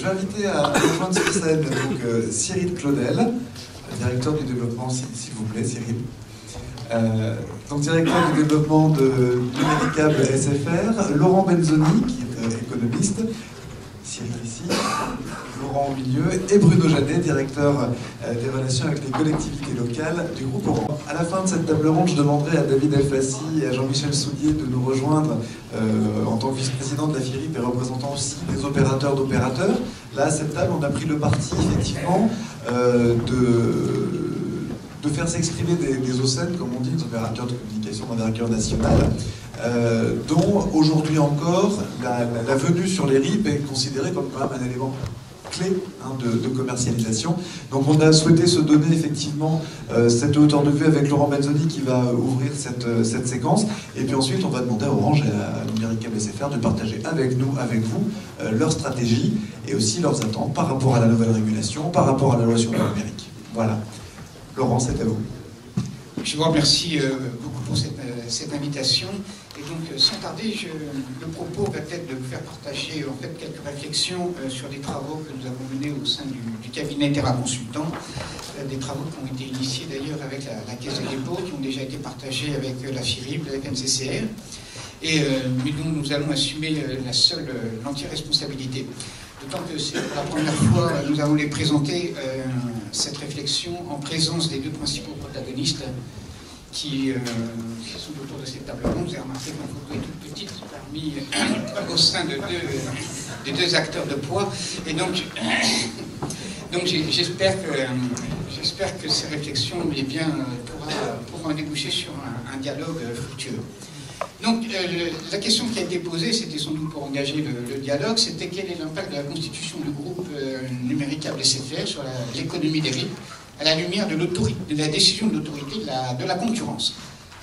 vais inviter à rejoindre sur scène donc, Cyril Claudel, directeur du développement, s'il vous plaît, Cyril. Donc directeur du développement de Numéricable SFR, Laurent Benzoni, qui est économiste, Cyril ici, Laurent au milieu, et Bruno Janet, directeur des relations avec les collectivités locales du groupe Orange. À la fin de cette table ronde, je demanderai à David Elfassi et à Jean-Michel Soulier de nous rejoindre en tant que vice-président de la FIRIP et représentant aussi des opérateurs d'opérateurs. Là, à cette table, on a pris le parti, effectivement, de faire s'exprimer des OCEN, comme on dit, des opérateurs de communication d'envergure nationale, dont aujourd'hui encore la venue sur les RIP est considérée comme quand même un élément clé de commercialisation. Donc on a souhaité se donner effectivement cette hauteur de vue avec Laurent Benzoni qui va ouvrir cette séquence. Et puis ensuite on va demander à Orange et à Numéricable SFR de partager avec nous, avec vous, leur stratégie et aussi leurs attentes par rapport à la nouvelle régulation, par rapport à la loi sur le numérique. Voilà. Laurent, c'est à vous. Je vous remercie beaucoup pour cette invitation. Et donc, sans tarder, le propos va être de vous faire partager en fait quelques réflexions sur des travaux que nous avons menés au sein du cabinet Terra Consultant, des travaux qui ont été initiés d'ailleurs avec la Caisse des dépôts, qui ont déjà été partagés avec la FIRIP, la FNCCR, et dont nous allons assumer l'entière responsabilité. D'autant que c'est pour la première fois que nous allons les présenter cette réflexion en présence des deux principaux protagonistes qui sont autour de cette table ronde. Vous avez remarqué que ma photo est toute petite au sein des deux acteurs de poids. Et donc j'espère que ces réflexions pourront déboucher sur un dialogue fructueux. Donc, la question qui a été posée, c'était sans doute pour engager le dialogue, c'était quel est l'impact de la constitution du groupe Numéricable SFR sur l'économie des RIP à la lumière de la décision de l'autorité de la concurrence.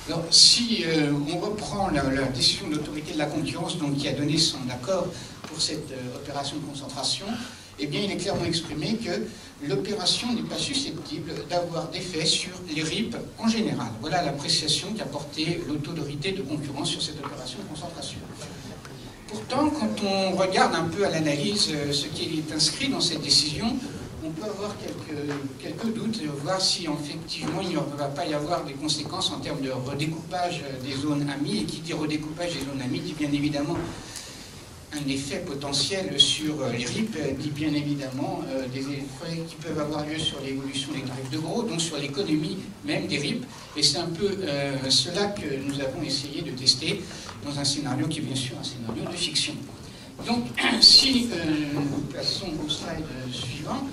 Alors, si on reprend la décision de l'autorité de la concurrence, donc qui a donné son accord pour cette opération de concentration, eh bien, il est clairement exprimé que l'opération n'est pas susceptible d'avoir d'effet sur les RIP en général. Voilà l'appréciation qu'a portée l'autorité de concurrence sur cette opération de concentration. Pourtant, quand on regarde un peu à l'analyse ce qui est inscrit dans cette décision, on peut avoir quelques doutes, voir si effectivement il ne va pas y avoir des conséquences en termes de redécoupage des zones amies. Et qui dit redécoupage des zones amies dit bien évidemment un effet potentiel sur les RIP, dit bien évidemment des effets qui peuvent avoir lieu sur l'évolution des tarifs de gros, donc sur l'économie même des RIP. Et c'est un peu cela que nous avons essayé de tester dans un scénario qui est bien sûr un scénario de fiction. Donc, si nous passons au slide suivant,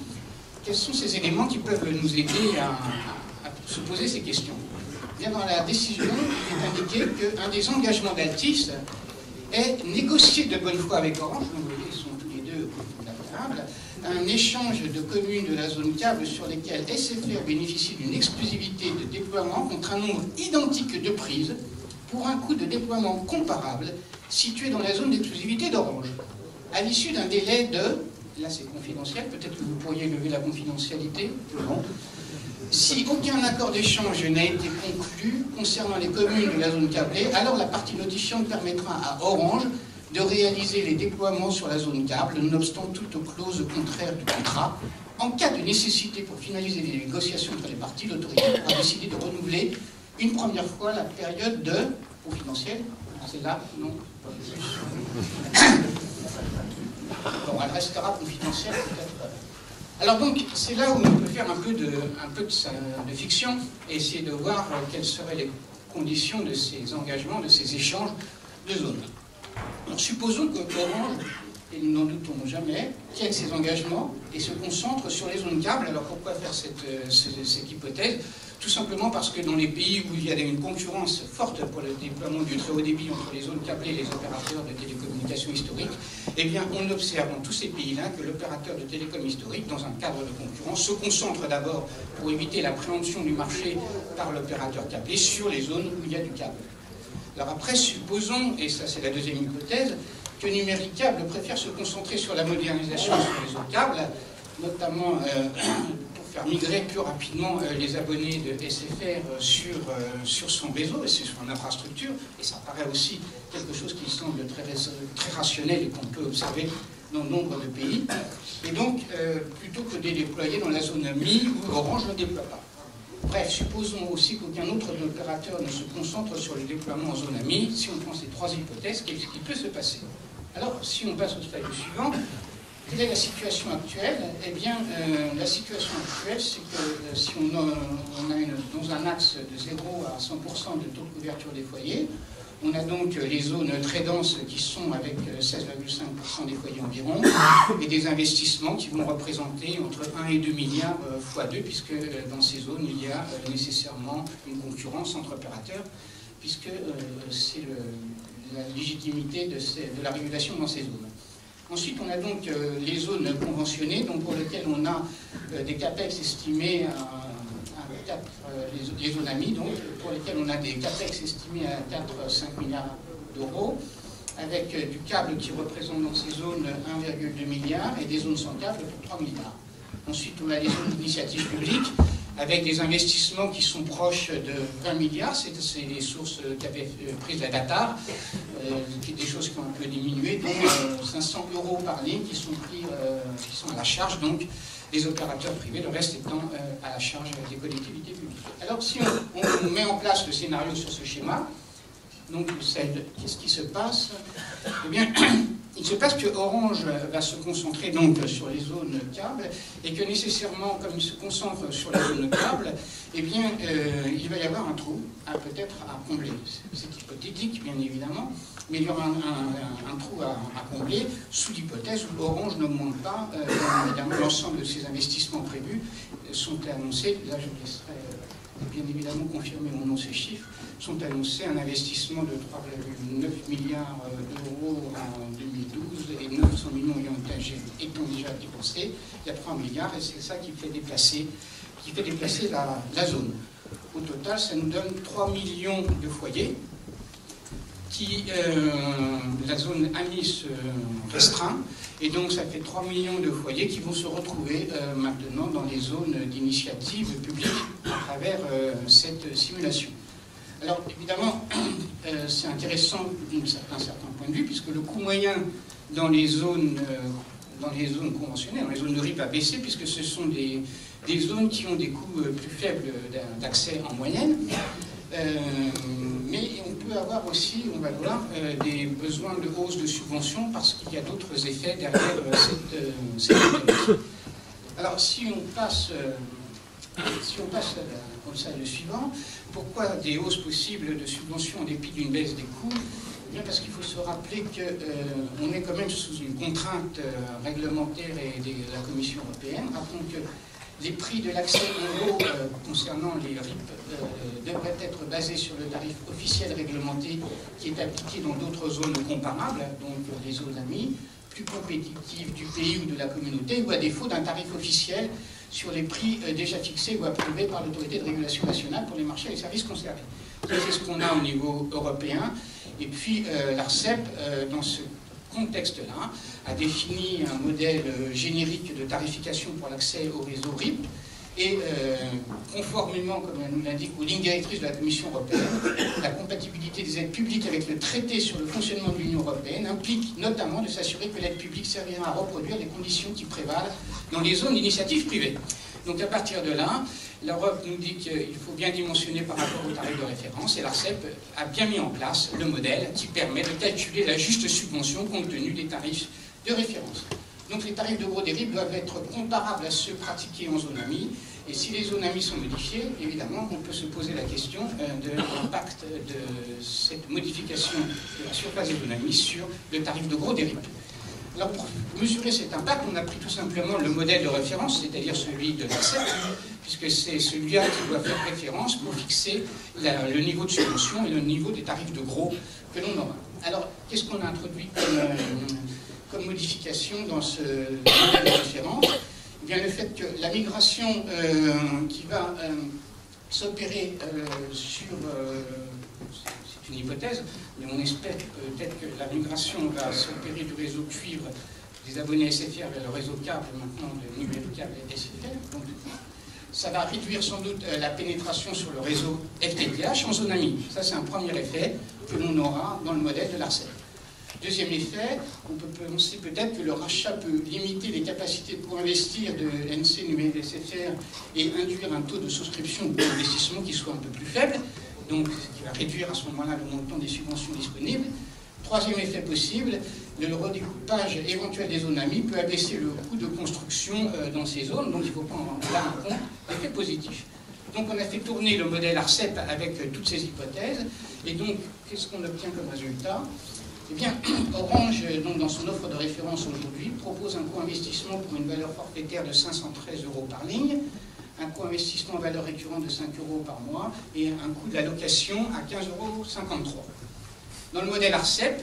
quels sont ces éléments qui peuvent nous aider à se poser ces questions? Bien, dans la décision, il est indiqué qu'un des engagements d'Altis est négocié de bonne foi avec Orange, donc vous voyez, ils sont tous les deux autour de la table, un échange de communes de la zone câble sur lesquelles SFR bénéficie d'une exclusivité de déploiement contre un nombre identique de prises pour un coût de déploiement comparable situé dans la zone d'exclusivité d'Orange. À l'issue d'un délai de, là c'est confidentiel, peut-être que vous pourriez lever la confidentialité, non. Si aucun accord d'échange n'a été conclu concernant les communes de la zone câblée, alors la partie notifiante permettra à Orange de réaliser les déploiements sur la zone câble, nonobstant toute clause contraire du contrat. En cas de nécessité pour finaliser les négociations entre les parties, l'autorité pourra décider de renouveler une première fois la période de confidentiel. C'est là, non, pas plus. Bon, elle restera confidentielle peut-être. Alors donc, c'est là où on peut faire un peu de fiction et essayer de voir quelles seraient les conditions de ces engagements, de ces échanges de zones. Alors supposons que Orange, et nous n'en doutons jamais, tienne ces engagements et se concentre sur les zones câbles. Alors pourquoi faire cette hypothèse? Tout simplement parce que dans les pays où il y a une concurrence forte pour le déploiement du très haut débit entre les zones câblées et les opérateurs de télécommunications historiques, eh bien on observe dans tous ces pays-là que l'opérateur de télécom historique, dans un cadre de concurrence, se concentre d'abord pour éviter la préemption du marché par l'opérateur câblé sur les zones où il y a du câble. Alors après, supposons, et ça c'est la deuxième hypothèse, que Numéricable préfère se concentrer sur la modernisation sur les zones câbles, notamment pour faire migrer plus rapidement les abonnés de SFR sur son réseau et sur son infrastructure. Et ça paraît aussi quelque chose qui semble très rationnel et qu'on peut observer dans nombre de pays. donc plutôt que de les déployer dans la zone AMI où Orange ne déploie pas. Bref, supposons aussi qu'aucun autre opérateur ne se concentre sur le déploiement en zone AMI. Si on prend ces trois hypothèses, qu'est-ce qui peut se passer? Alors, si on passe au slide suivant, quelle est la situation actuelle? Eh bien, la situation actuelle, c'est que si on a dans un axe de 0 à 100% de taux de couverture des foyers, on a donc les zones très denses qui sont avec 16,5% des foyers environ, et des investissements qui vont représenter entre 1 et 2 milliards fois 2, puisque dans ces zones, il y a nécessairement une concurrence entre opérateurs, puisque c'est la légitimité de la régulation dans ces zones. Ensuite, on a donc les zones conventionnées, donc pour lesquelles on a des capex estimés à 4, les zones AMI, donc pour lesquelles on a des capex estimés à 4-5 milliards d'euros, avec du câble qui représente dans ces zones 1,2 milliard et des zones sans câble pour 3 milliards. Ensuite, on a les zones d'initiative publique, avec des investissements qui sont proches de 20 milliards, c'est les sources qu'avait prises la Datar, des choses qui ont un peu diminué, donc 500 € par ligne qui sont à la charge donc des opérateurs privés, le reste étant à la charge des collectivités publiques. Alors si on met en place le scénario sur ce schéma, donc qu'est-ce qui se passe? Eh bien, il se passe que Orange va se concentrer donc sur les zones câbles et que nécessairement, comme il se concentre sur la zone câble, eh bien, il va y avoir un trou peut-être à combler. C'est hypothétique, bien évidemment, mais il y aura un trou à combler sous l'hypothèse où Orange n'augmente pas. Évidemment, l'ensemble de ces investissements prévus sont annoncés. Là, je vous laisserai bien évidemment confirmer mon nom, ces chiffres, sont annoncés un investissement de 3,9 milliards d'euros en 2012 et 900 millions étant déjà dépensés. Il y a 3 milliards et c'est ça qui fait déplacer la zone. Au total, ça nous donne 3 millions de foyers qui, la zone AMI se restreint, et donc ça fait 3 millions de foyers qui vont se retrouver maintenant dans les zones d'initiative publique à travers cette simulation. Alors évidemment, c'est intéressant d'un certain point de vue, puisque le coût moyen dans les zones conventionnelles, dans les zones de RIP a baissé, puisque ce sont des zones qui ont des coûts plus faibles d'accès en moyenne. Mais on peut avoir aussi, on va voir, des besoins de hausse de subventions parce qu'il y a d'autres effets derrière cette méthodologie. Alors si on passe comme ça le suivant, pourquoi des hausses possibles de subventions en dépit d'une baisse des coûts? Eh bien parce qu'il faut se rappeler qu'on est quand même sous une contrainte réglementaire et de la Commission européenne. Rappelons que les prix de l'accès euro concernant les RIP devraient être basés sur le tarif officiel réglementé qui est appliqué dans d'autres zones comparables, donc les zones AMI, plus compétitives du pays ou de la communauté, ou à défaut d'un tarif officiel sur les prix déjà fixés ou approuvés par l'autorité de régulation nationale pour les marchés et les services concernés. C'est ce qu'on a au niveau européen. Et puis l'ARCEP, dans ce contexte-là, a défini un modèle générique de tarification pour l'accès au réseau RIP et conformément, comme elle nous l'indique, aux lignes directrices de la Commission européenne, la compatibilité des aides publiques avec le traité sur le fonctionnement de l'Union européenne implique notamment de s'assurer que l'aide publique servira à reproduire les conditions qui prévalent dans les zones d'initiative privée. Donc à partir de là, l'Europe nous dit qu'il faut bien dimensionner par rapport au tarif de référence et l'ARCEP a bien mis en place le modèle qui permet de calculer la juste subvention compte tenu des tarifs de référence. Donc les tarifs de gros des RIP doivent être comparables à ceux pratiqués en zone AMI, et si les zones AMI sont modifiées, évidemment, on peut se poser la question de l'impact de cette modification de la surface des zones AMI sur le tarif de gros des RIP. Alors pour mesurer cet impact, on a pris tout simplement le modèle de référence, c'est-à-dire celui de l'ARCEP, puisque c'est celui-là qui doit faire référence pour fixer le niveau de subvention et le niveau des tarifs de gros que l'on aura. Alors, qu'est-ce qu'on a introduit comme modification dans ce modèle de référence? Eh bien, le fait que la migration qui va s'opérer sur... c'est une hypothèse, mais on espère peut-être que la migration va s'opérer du réseau cuivre des abonnés SFR vers le réseau câble, maintenant de Numéricable et SFR. Donc, ça va réduire sans doute la pénétration sur le réseau FTTH en zone AMI. Ça, c'est un premier effet que l'on aura dans le modèle de l'ARCEP. Deuxième effet, on peut penser peut-être que le rachat peut limiter les capacités de co-investir de NC numérique SFR et induire un taux de souscription ou d'investissement qui soit un peu plus faible, donc ce qui va réduire à ce moment-là le montant des subventions disponibles. Troisième effet possible, le redécoupage éventuel des zones amies peut abaisser le coût de construction dans ces zones, donc il faut prendre là en compte l'effet positif. Donc on a fait tourner le modèle ARCEP avec toutes ces hypothèses, et donc qu'est-ce qu'on obtient comme résultat? Eh bien, Orange, donc, dans son offre de référence aujourd'hui, propose un co-investissement pour une valeur forfaitaire de 513 € par ligne, un co-investissement en valeur récurrente de 5 € par mois et un coût de la location à 15,53 €. Dans le modèle ARCEP,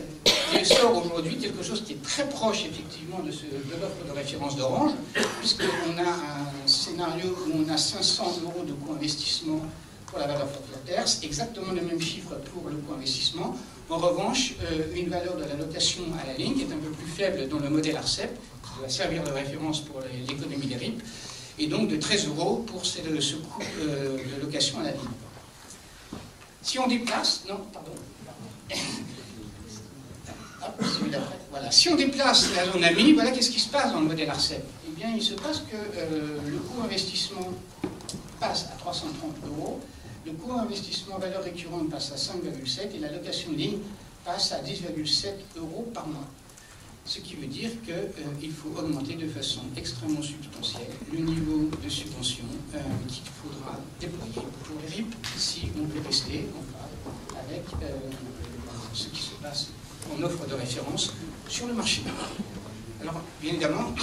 il sort aujourd'hui quelque chose qui est très proche effectivement de l'offre de référence d'Orange, puisqu'on a un scénario où on a 500 € de co-investissement pour la valeur forfaitaire, c'est exactement le même chiffre pour le co-investissement. En revanche, une valeur de la location à la ligne qui est un peu plus faible dans le modèle ARCEP, qui va servir de référence pour l'économie des RIP, et donc de 13 € pour ce coût de location à la ligne. Si on déplace, non, pardon. Hop, voilà. Si on déplace la zone amie, voilà qu'est-ce qui se passe dans le modèle ARCEP. Eh bien, il se passe que le coût investissement passe à 330 €, le coût investissement valeur récurrente passe à 5,7 et la location de ligne passe à 10,7 € par mois. Ce qui veut dire qu'il faut augmenter de façon extrêmement substantielle le niveau de subvention qu'il faudra déployer pour les RIP si on veut rester en phase avec ce qui se passe en offre de référence sur le marché. Alors, bien évidemment,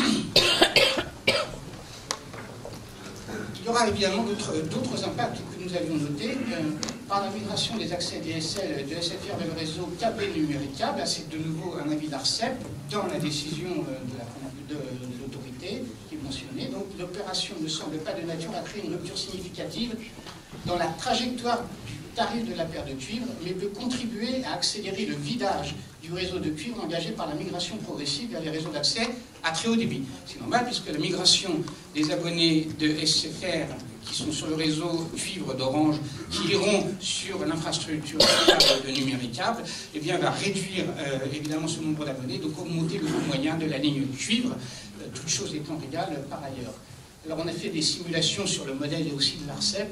il y aura évidemment d'autres impacts que nous avions notés. Par la migration des accès DSL de SFR vers le réseau câblé numérique câble, c'est de nouveau un avis d'ARCEP dans la décision de l'autorité qui est mentionnée. Donc l'opération ne semble pas de nature à créer une rupture significative dans la trajectoire du tarif de la paire de cuivre, mais peut contribuer à accélérer le vidage du réseau de cuivre engagé par la migration progressive vers les réseaux d'accès à très haut débit. C'est normal puisque la migration des abonnés de SFR qui sont sur le réseau cuivre d'Orange, qui iront sur l'infrastructure de numérique câble, eh bien, va réduire évidemment ce nombre d'abonnés, donc augmenter le coût moyen de la ligne cuivre, toutes choses étant égales par ailleurs. Alors on a fait des simulations sur le modèle et aussi de l'ARCEP.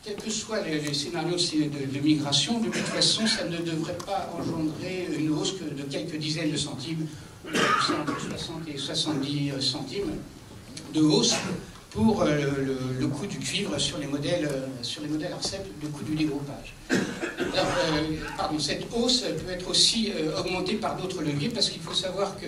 Quel que soit les scénarios de migration, de toute façon, ça ne devrait pas engendrer une hausse que de quelques dizaines de centimes, entre 60 et 70 centimes de hausse pour le coût du cuivre sur les modèles ARCEP, le coût du dégroupage. Alors, cette hausse peut être aussi augmentée par d'autres leviers, parce qu'il faut savoir que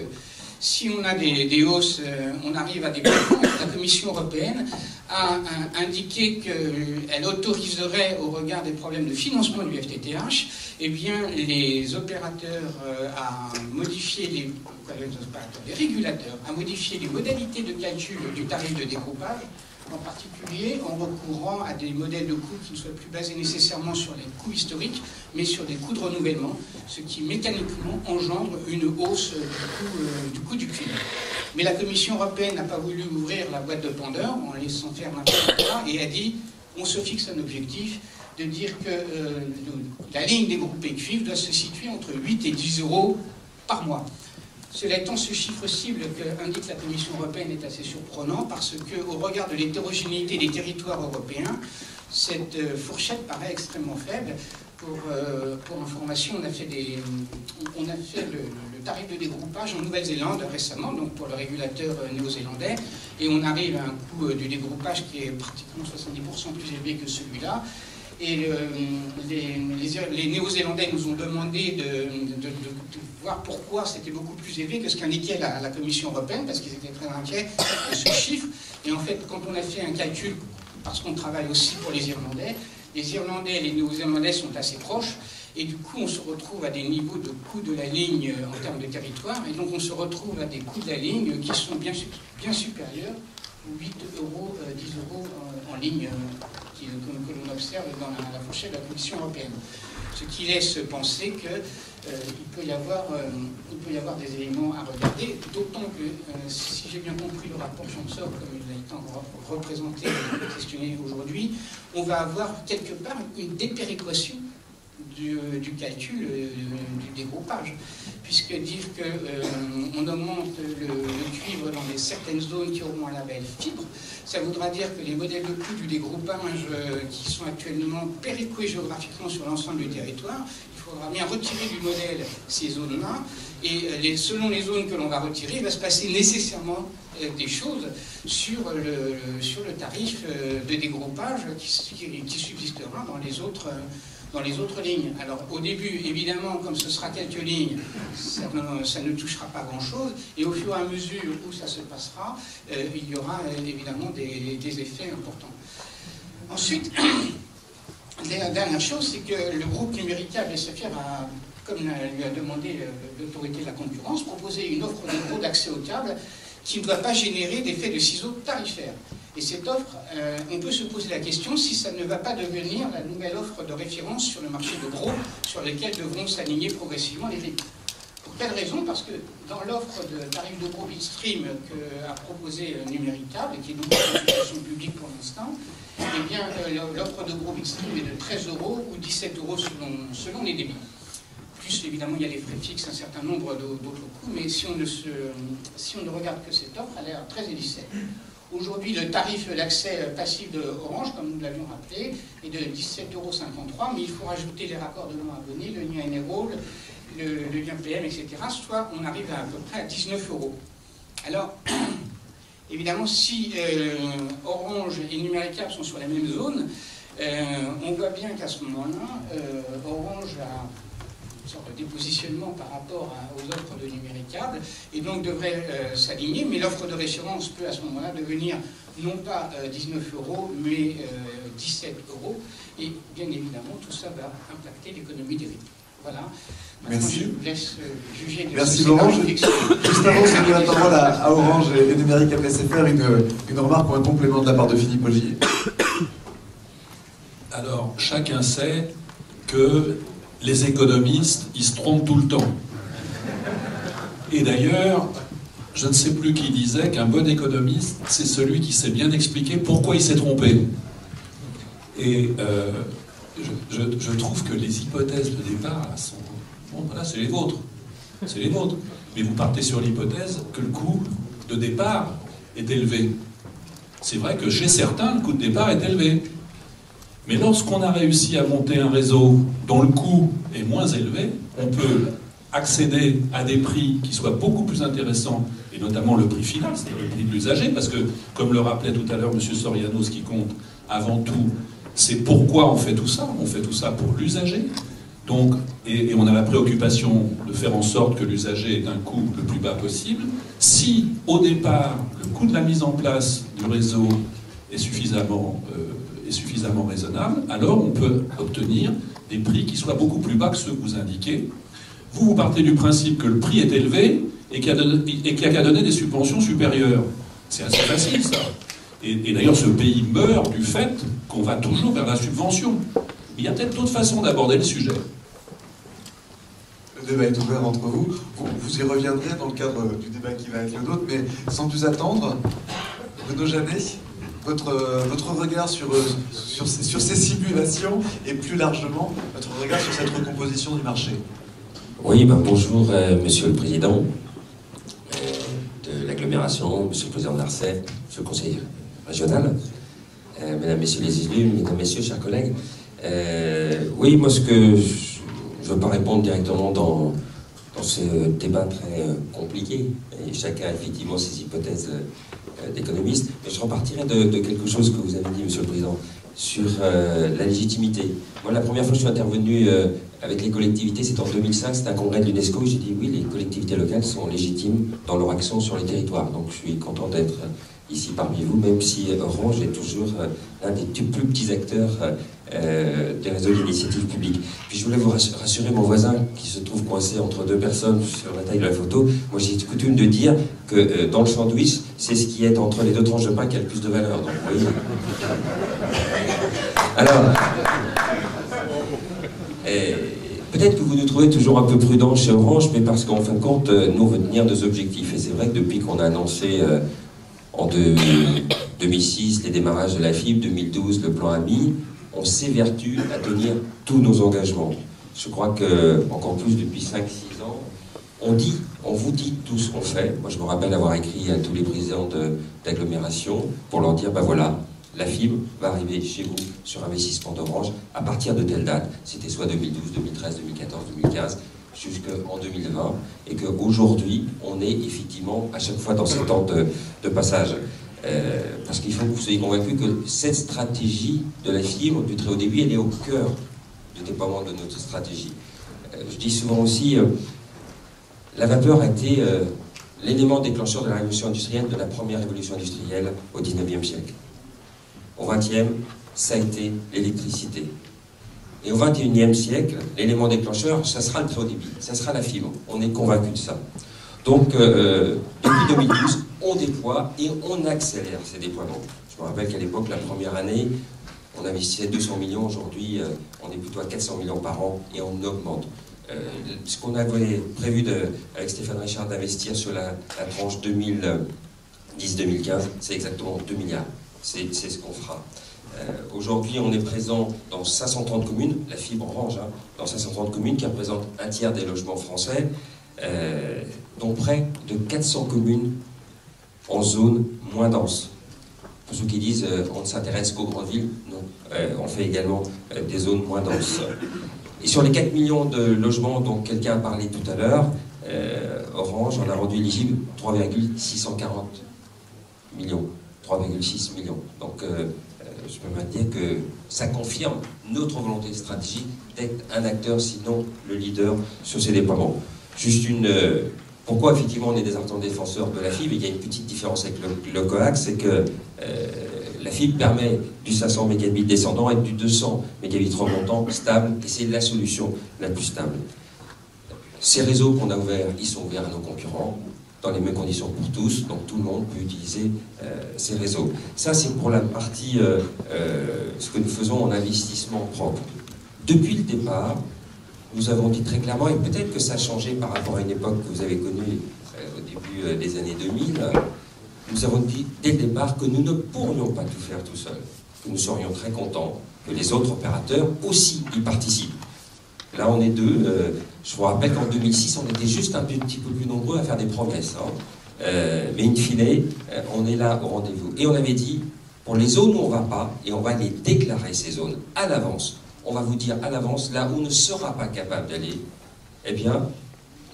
si on a des hausses, on arrive à des points. La Commission européenne a indiqué qu'elle autoriserait, au regard des problèmes de financement du FTTH, eh bien, les opérateurs à modifier les régulateurs à modifier les modalités de calcul du tarif de dégroupage, en particulier en recourant à des modèles de coûts qui ne soient plus basés nécessairement sur les coûts historiques, mais sur des coûts de renouvellement, ce qui mécaniquement engendre une hausse du coût du cuivre. Mais la Commission européenne n'a pas voulu ouvrir la boîte de Pandore en laissant faire n'importe quoi et a dit on se fixe un objectif de dire que la ligne dégroupée cuivre doit se situer entre 8 et 10 € par mois. Cela étant, ce chiffre cible qu'indique la Commission européenne est assez surprenant parce qu'au regard de l'hétérogénéité des territoires européens, cette fourchette paraît extrêmement faible. Pour information, on a fait le tarif de dégroupage en Nouvelle-Zélande récemment, donc pour le régulateur néo-zélandais, et on arrive à un coût du dégroupage qui est pratiquement 70% plus élevé que celui-là. Et les Néo-Zélandais nous ont demandé de voir pourquoi c'était beaucoup plus élevé que ce qu'indiquait la Commission européenne, parce qu'ils étaient très inquiets de ce chiffre. Et en fait, quand on a fait un calcul, parce qu'on travaille aussi pour les Irlandais et les Néo-Zélandais sont assez proches, et du coup on se retrouve à des niveaux de coût de la ligne en termes de territoire, et donc on se retrouve à des coûts de la ligne qui sont bien supérieurs aux 8 €, 10 € en ligne que l'on observe dans la fourchette de la Commission européenne. Ce qui laisse penser qu'il peut y avoir des éléments à regarder, d'autant que, si j'ai bien compris le rapport Champsor, comme il a été représenté et questionné aujourd'hui, on va avoir quelque part une dépéréquation du calcul du dégroupage. Puisque dire qu'on augmente le cuivre dans certaines zones qui auront un label fibre, ça voudra dire que les modèles de coût du dégroupage qui sont actuellement péricoés géographiquement sur l'ensemble du territoire, il faudra bien retirer du modèle ces zones-là, et selon les zones que l'on va retirer, il va se passer nécessairement des choses sur le tarif de dégroupage qui subsistera dans les autres lignes. Alors au début, évidemment, comme ce sera quelques lignes, ça ne touchera pas grand-chose, et au fur et à mesure où ça se passera, il y aura évidemment des effets importants. Ensuite, la dernière chose, c'est que le groupe Numéricable SFR a, comme lui a demandé l'autorité de la concurrence, proposé une offre de gros d'accès au câble qui ne doit pas générer d'effet de ciseaux tarifaires. Et cette offre, on peut se poser la question si ça ne va pas devenir la nouvelle offre de référence sur le marché de gros, sur lequel devront s'aligner progressivement les rythmes. Pour quelle raison? Parce que dans l'offre de tarif de gros bitstream qu'a proposé Numéricable, et qui est donc en consultation publique pour l'instant, eh bien, l'offre de gros bitstream est de 13 € ou 17 € selon les débits. Plus, évidemment, il y a les frais fixes, un certain nombre d'autres coûts, mais si on ne regarde que cette offre, elle est à 13 et 17. Aujourd'hui, le tarif d'accès passif de Orange, comme nous l'avions rappelé, est de 17,53 €, mais il faut rajouter les raccordements abonnés, le lien Enero, le lien PM, etc. Soit on arrive à peu près à 19 €. Alors, évidemment, si Orange et Numéricable sont sur la même zone, on voit bien qu'à ce moment-là, Orange a une sorte de dépositionnement par rapport aux offres de Numéricable, et donc devrait s'aligner, mais l'offre de référence peut à ce moment-là devenir non pas 19 €, mais 17 €, et bien évidemment, tout ça va impacter l'économie des rythmes. Voilà. Maintenant, merci. Je vous laisse juger de merci Laurent. Juste avant de donner la parole à Orange et Numéricable SFR, une remarque ou un complément de la part de Philippe Ogier. Alors, chacun sait que les économistes, ils se trompent tout le temps. Et d'ailleurs, je ne sais plus qui disait qu'un bon économiste, c'est celui qui sait bien expliquer pourquoi il s'est trompé. Et je trouve que les hypothèses de départ sont... Bon, voilà, c'est les vôtres. C'est les vôtres. Mais vous partez sur l'hypothèse que le coût de départ est élevé. C'est vrai que chez certains, le coût de départ est élevé. Mais lorsqu'on a réussi à monter un réseau dont le coût est moins élevé, on peut accéder à des prix qui soient beaucoup plus intéressants, et notamment le prix final, c'est-à-dire le prix de l'usager, parce que, comme le rappelait tout à l'heure M. Soriano, ce qui compte avant tout, c'est pourquoi on fait tout ça. On fait tout ça pour l'usager. Donc, et on a la préoccupation de faire en sorte que l'usager ait un coût le plus bas possible. Si, au départ, le coût de la mise en place du réseau est suffisamment raisonnable, alors on peut obtenir des prix qui soient beaucoup plus bas que ceux que vous indiquez. Vous partez du principe que le prix est élevé et qu'il n'y a qu'à donner des subventions supérieures. C'est assez facile, ça. Et d'ailleurs, ce pays meurt du fait qu'on va toujours vers la subvention. Il y a peut-être d'autres façons d'aborder le sujet. Le débat est ouvert entre vous. Vous y reviendrez dans le cadre du débat qui va être le nôtre, mais sans plus attendre, Bruno Jeannet, votre regard sur ces simulations et plus largement votre regard sur cette recomposition du marché. Oui, bonjour Monsieur le Président de l'agglomération, Monsieur le Président de l'ARCEP, Monsieur le Conseil régional, Mesdames, Messieurs les élus, Mesdames, Messieurs, chers collègues. Oui, moi ce que je ne veux pas répondre directement dans ce débat très compliqué, et chacun a effectivement ses hypothèses d'économistes, mais je repartirai de quelque chose que vous avez dit, Monsieur le Président, sur la légitimité. Moi, la première fois que je suis intervenu avec les collectivités, c'était en 2005, c'était un congrès de l'UNESCO, j'ai dit oui, les collectivités locales sont légitimes dans leur action sur les territoires. Donc je suis content d'être ici parmi vous, même si Orange est toujours l'un des plus petits acteurs des réseaux d'initiative publique. Puis je voulais vous rassurer mon voisin qui se trouve coincé entre deux personnes sur la taille de la photo. Moi j'ai coutume de dire que dans le sandwich, c'est ce qui est entre les deux tranches de pain qui a le plus de valeur. Donc vous voyez. Alors, peut-être que vous nous trouvez toujours un peu prudents chez Orange, mais parce qu'en fin de compte, nous on veut tenir nos objectifs. Et c'est vrai que depuis qu'on a annoncé en 2006 les démarrages de la fibre, 2012 le plan AMI, on s'évertue à tenir tous nos engagements. Je crois que, encore plus depuis 5-6 ans, on vous dit tout ce qu'on fait. Moi, je me rappelle avoir écrit à tous les présidents d'agglomération pour leur dire, ben voilà, la fibre va arriver chez vous sur investissement d'Orange à partir de telle date. C'était soit 2012, 2013, 2014, 2015, jusqu'en 2020. Et qu'aujourd'hui, on est effectivement à chaque fois dans ce temps de passage. Parce qu'il faut que vous soyez convaincus que cette stratégie de la fibre, du très haut débit, elle est au cœur du déploiement de notre stratégie. Je dis souvent aussi, la vapeur a été l'élément déclencheur de la révolution industrielle, de la première révolution industrielle au 19e siècle. Au 20e, ça a été l'électricité. Et au 21e siècle, l'élément déclencheur, ça sera le très haut débit, ça sera la fibre. On est convaincus de ça. Donc, depuis 2012, on déploie et on accélère ces déploiements. Je me rappelle qu'à l'époque, la première année, on investissait 200 millions. Aujourd'hui, on est plutôt à 400 millions par an et on augmente. Ce qu'on avait prévu avec Stéphane Richard d'investir sur la tranche 2010-2015, c'est exactement 2 milliards. C'est ce qu'on fera. Aujourd'hui, on est présent dans 530 communes, la fibre Orange, hein, dans 530 communes qui représentent un tiers des logements français, dont près de 400 communes en zone moins dense. Pour ceux qui disent on ne s'intéresse qu'aux grandes villes, non, on fait également des zones moins denses. Et sur les 4 millions de logements dont quelqu'un a parlé tout à l'heure, Orange en a rendu éligible 3,640 millions. 3,6 millions. Donc, je peux même dire que ça confirme notre volonté stratégique d'être un acteur, sinon le leader sur ces déploiements. Juste pourquoi effectivement on est des ardents défenseurs de la fibre? Il y a une petite différence avec le coax, c'est que la fibre permet du 500 mégabits descendant et du 200 mégabits remontant stable, et c'est la solution la plus stable. Ces réseaux qu'on a ouverts, ils sont ouverts à nos concurrents, dans les mêmes conditions pour tous, donc tout le monde peut utiliser ces réseaux. Ça, c'est pour la partie, ce que nous faisons en investissement propre. Depuis le départ, nous avons dit très clairement, et peut-être que ça a changé par rapport à une époque que vous avez connue au début des années 2000, nous avons dit dès le départ que nous ne pourrions pas tout faire tout seuls, que nous serions très contents que les autres opérateurs aussi y participent. Là, on est deux. Je vous rappelle qu'en 2006, on était juste un petit peu plus nombreux à faire des promesses. Hein. Mais in fine, on est là au rendez-vous. Et on avait dit, pour les zones où on ne va pas, et on va les déclarer, ces zones, à l'avance. On va vous dire à l'avance, là où on ne sera pas capable d'aller, eh bien,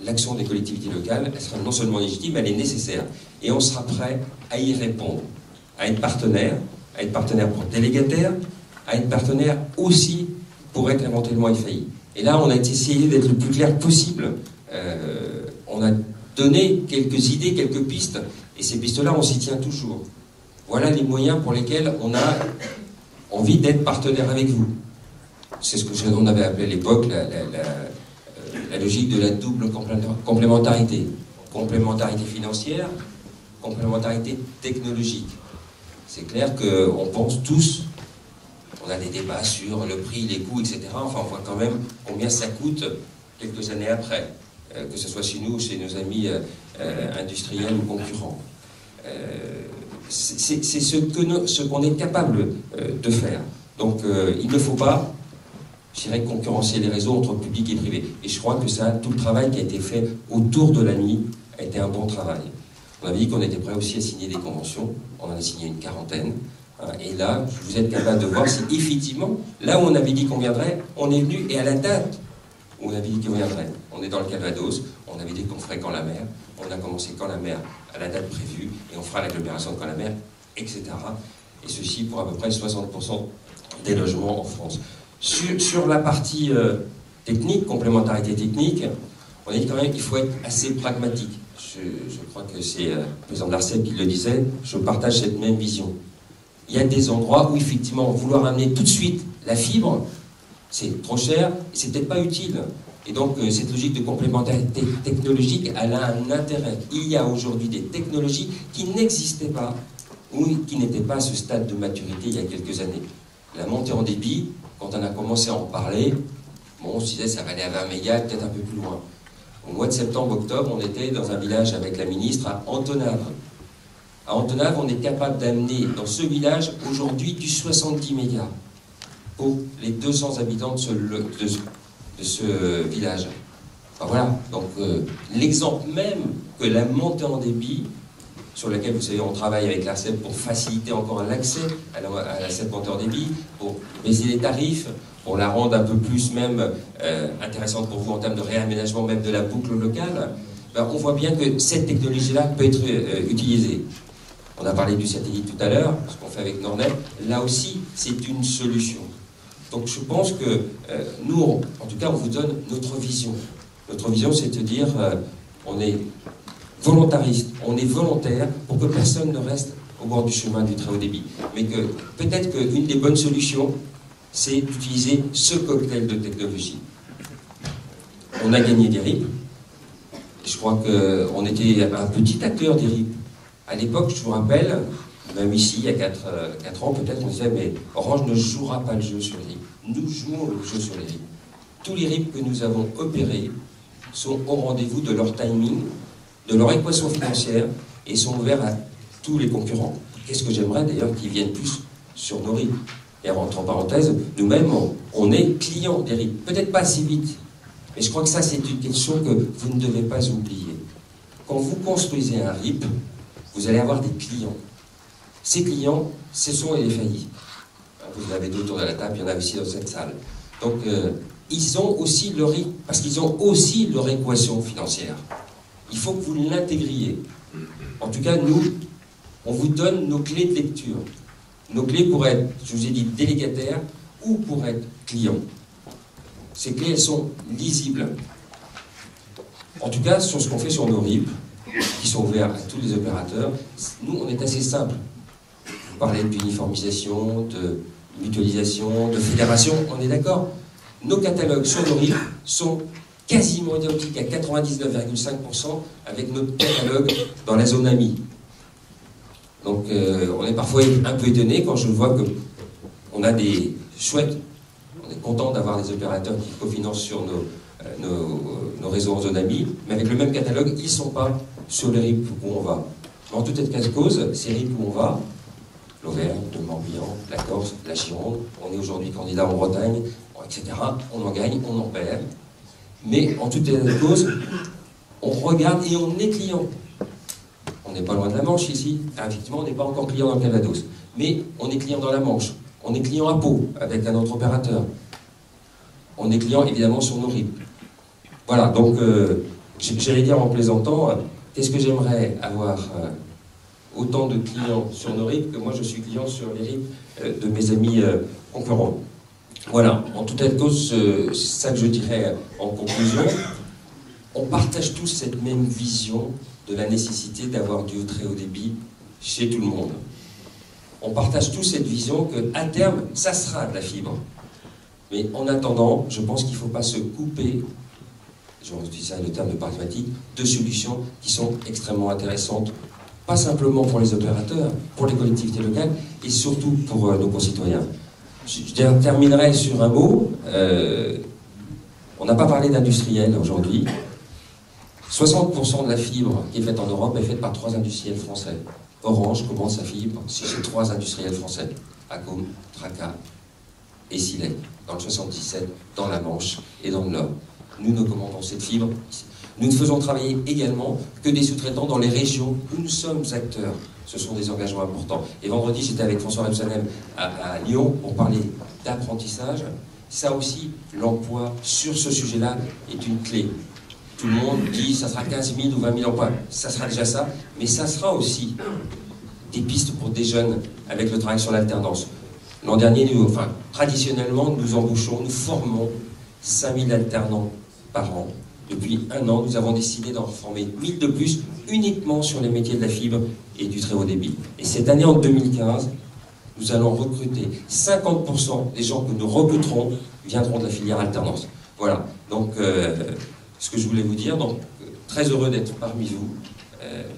l'action des collectivités locales, elle sera non seulement légitime, elle est nécessaire. Et on sera prêt à y répondre, à être partenaire pour délégataire, à être partenaire aussi pour être éventuellement FAI. Et là, on a essayé d'être le plus clair possible. On a donné quelques idées, quelques pistes, et ces pistes-là, on s'y tient toujours. Voilà les moyens pour lesquels on a envie d'être partenaire avec vous. C'est ce que on avait appelé à l'époque la logique de la double complémentarité. Complémentarité financière, complémentarité technologique. C'est clair qu'on pense tous, on a des débats sur le prix, les coûts, etc. Enfin, on voit quand même combien ça coûte quelques années après, que ce soit chez nous ou chez nos amis industriels ou concurrents. C'est ce qu'on est capable de faire. Donc, il ne faut pas, je dirais, concurrencer les réseaux entre public et privé. Et je crois que ça, tout le travail qui a été fait autour de la nuit a été un bon travail. On avait dit qu'on était prêt aussi à signer des conventions. On en a signé une quarantaine. Et là, vous êtes capable de voir si effectivement, là où on avait dit qu'on viendrait, on est venu, et à la date où on avait dit qu'on viendrait. On est dans le Calvados, on avait dit qu'on ferait Caen-la-Mer, on a commencé Caen-la-Mer à la date prévue, et on fera l'agglomération de Caen-la-Mer, etc. Et ceci pour à peu près 60% des logements en France. Sur la partie technique, complémentarité technique, on a dit quand même qu'il faut être assez pragmatique. Je crois que c'est le président de l'ARCEP qui le disait, je partage cette même vision. Il y a des endroits où, effectivement, vouloir amener tout de suite la fibre, c'est trop cher et c'est peut-être pas utile. Et donc, cette logique de complémentarité technologique, elle a un intérêt. Il y a aujourd'hui des technologies qui n'existaient pas ou qui n'étaient pas à ce stade de maturité il y a quelques années. La montée en débit, quand on a commencé à en parler, bon, on se disait ça va aller à 20 mégas, peut-être un peu plus loin. Au mois de septembre-octobre, on était dans un village avec la ministre à Antonave. À Antonave, on est capable d'amener dans ce village aujourd'hui du 70 mégas pour les 200 habitants de ce village. Enfin, voilà, donc l'exemple même que la montée en débit, sur laquelle, vous savez, on travaille avec l'ARCEP pour faciliter encore l'accès à cette montée en débit, pour baisser les tarifs, pour la rendre un peu plus même intéressante pour vous en termes de réaménagement même de la boucle locale, ben, on voit bien que cette technologie-là peut être utilisée. On a parlé du satellite tout à l'heure, ce qu'on fait avec Nordnet, là aussi c'est une solution. Donc je pense que nous, en tout cas, on vous donne notre vision. Notre vision, c'est de dire, on est volontariste, on est volontaire pour que personne ne reste au bord du chemin du très haut débit. Mais que peut-être qu'une des bonnes solutions, c'est d'utiliser ce cocktail de technologie. On a gagné des RIP. Je crois qu'on était un petit acteur des RIP. À l'époque, je vous rappelle, même ici, il y a 4 ans peut-être, on disait, mais Orange ne jouera pas le jeu sur les RIP. Nous jouons le jeu sur les RIP. Tous les RIP que nous avons opérés sont au rendez-vous de leur timing, de leur équation financière, et sont ouverts à tous les concurrents. Qu'est-ce que j'aimerais d'ailleurs qu'ils viennent plus sur nos RIP. Et entre parenthèses, nous-mêmes, on est clients des RIP. Peut-être pas si vite, mais je crois que ça, c'est une question que vous ne devez pas oublier. Quand vous construisez un RIP, vous allez avoir des clients. Ces clients, ce sont les faillis. Vous en avez deux autour de la table, il y en a aussi dans cette salle. Donc, ils ont aussi leur RIP, parce qu'ils ont aussi leur équation financière. Il faut que vous l'intégriez. En tout cas, nous, on vous donne nos clés de lecture. Nos clés pour être, je vous ai dit, délégataires ou pour être clients. Ces clés, elles sont lisibles. En tout cas, sur ce qu'on fait sur nos RIP, qui sont ouverts à tous les opérateurs, nous, on est assez simple. Vous parlez d'uniformisation, de mutualisation, de fédération, on est d'accord. Nos catalogues sur nos RIP sont quasiment identiques à 99,5% avec notre catalogue dans la zone AMI. Donc on est parfois un peu étonné quand je vois qu'on a des chouettes, on est content d'avoir des opérateurs qui cofinancent sur nos réseaux en zone AMI, mais avec le même catalogue, ils ne sont pas sur les RIP où on va. En toute cause, ces RIP où on va, l'Auvergne, le Morbihan, la Corse, la Gironde, on est aujourd'hui candidat en Bretagne, etc. On en gagne, on en perd. Mais en toute cause, on regarde et on est client. On n'est pas loin de la Manche ici. Effectivement, on n'est pas encore client dans le Calvados. Mais on est client dans la Manche. On est client à Pau, avec un autre opérateur. On est client, évidemment, sur nos RIP. Voilà, donc, j'allais dire en plaisantant, qu'est-ce que j'aimerais avoir autant de clients sur nos RIP que moi, je suis client sur les RIP de mes amis concurrents. Voilà, en toute cause, c'est ça que je dirais en conclusion. On partage tous cette même vision de la nécessité d'avoir du très haut débit chez tout le monde. On partage tous cette vision qu'à terme, ça sera de la fibre. Mais en attendant, je pense qu'il ne faut pas se couper, je dis ça le terme de pragmatique, de solutions qui sont extrêmement intéressantes, pas simplement pour les opérateurs, pour les collectivités locales et surtout pour nos concitoyens. Je terminerai sur un mot. On n'a pas parlé d'industriel aujourd'hui. 60% de la fibre qui est faite en Europe est faite par 3 industriels français. Orange commence sa fibre chez 3 industriels français. Acom, Traca et Silec, dans le 77, dans la Manche et dans le Nord. Nous commandons cette fibre. Nous ne faisons travailler également que des sous-traitants dans les régions où nous sommes acteurs. Ce sont des engagements importants. Et vendredi, j'étais avec François Rebsanem à Lyon pour parler d'apprentissage. Ça aussi, l'emploi sur ce sujet-là est une clé. Tout le monde dit ça sera 15 000 ou 20 000 emplois. Ça sera déjà ça, mais ça sera aussi des pistes pour des jeunes avec le travail sur l'alternance. L'an dernier, traditionnellement, nous embauchons, nous formons 5 000 alternants par an. Depuis 1 an, nous avons décidé d'en former 1000 de plus uniquement sur les métiers de la fibre et du très haut débit. Et cette année, en 2015, nous allons recruter 50% des gens que nous recruterons viendront de la filière alternance. Voilà, donc ce que je voulais vous dire, donc très heureux d'être parmi vous.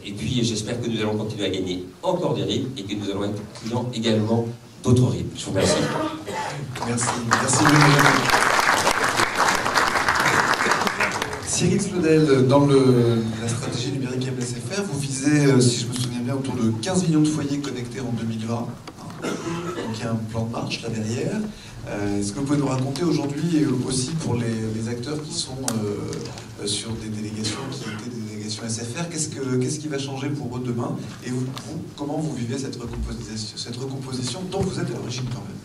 Et puis j'espère que nous allons continuer à gagner encore des RIP et que nous allons être clients également d'autres RIP. Je vous remercie. Merci. Merci. Cyril Claudel, dans la stratégie numérique MSFR, vous visez, si je me souviens bien, autour de 15 millions de foyers connectés en 2020. Donc il y a un plan de marche là derrière. Est-ce que vous pouvez nous raconter aujourd'hui, et aussi pour les acteurs qui sont sur des délégations qui étaient des délégations SFR, qu'est-ce qui va changer pour eux demain? Et vous, comment vous vivez cette recomposition dont vous êtes à l'origine quand même?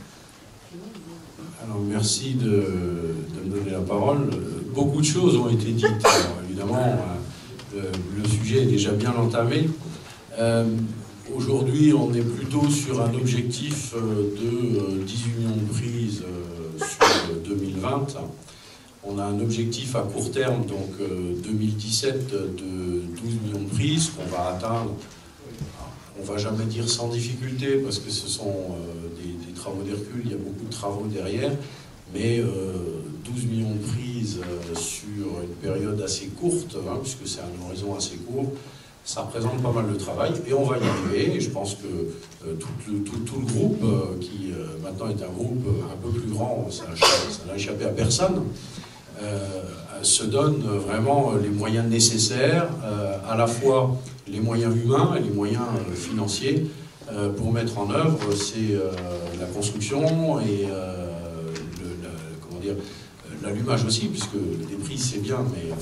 Alors merci de me donner la parole. Beaucoup de choses ont été dites. Alors, évidemment, le sujet est déjà bien entamé. Aujourd'hui, on est plutôt sur un objectif de 18 millions de prises sur 2020. On a un objectif à court terme, donc 2017, de 12 millions de prises qu'on va atteindre. On ne va jamais dire sans difficulté, parce que ce sont des travaux d'Hercule, il y a beaucoup de travaux derrière, mais 12 millions de prises sur une période assez courte, hein, puisque c'est un horizon assez court, ça représente pas mal de travail, et on va y arriver. Et je pense que tout le groupe, qui maintenant est un groupe un peu plus grand, ça n'a échappé à personne, se donne vraiment les moyens nécessaires, à la fois les moyens humains et les moyens financiers, pour mettre en œuvre la construction et l'allumage aussi, puisque les prises c'est bien, mais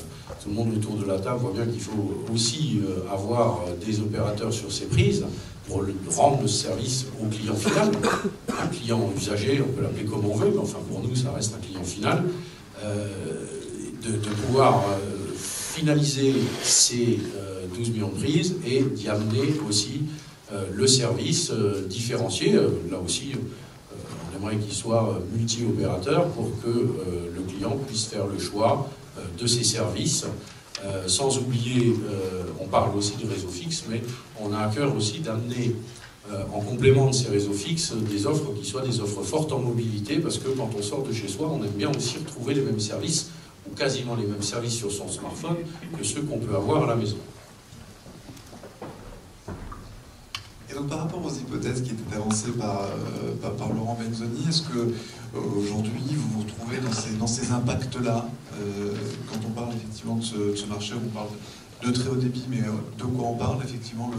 tout le monde autour de la table voit bien qu'il faut aussi avoir des opérateurs sur ces prises pour rendre le service au client final. Un client usager, on peut l'appeler comme on veut, mais enfin pour nous ça reste un client final, de pouvoir finaliser ces 12 millions de prises et d'y amener aussi le service différencié. Là aussi, on aimerait qu'il soit multi-opérateur pour que le client puisse faire le choix de ses services, sans oublier, on parle aussi du réseau fixe, mais on a à cœur aussi d'amener en complément de ces réseaux fixes des offres qui soient des offres fortes en mobilité, parce que quand on sort de chez soi, on aime bien aussi retrouver les mêmes services, ou quasiment les mêmes services sur son smartphone que ceux qu'on peut avoir à la maison. Et donc par rapport aux hypothèses qui étaient avancées par Laurent Benzoni, est-ce que aujourd'hui vous vous retrouvez dans ces impacts-là, quand on parle effectivement de ce marché, on parle de très haut débit, mais de quoi on parle effectivement?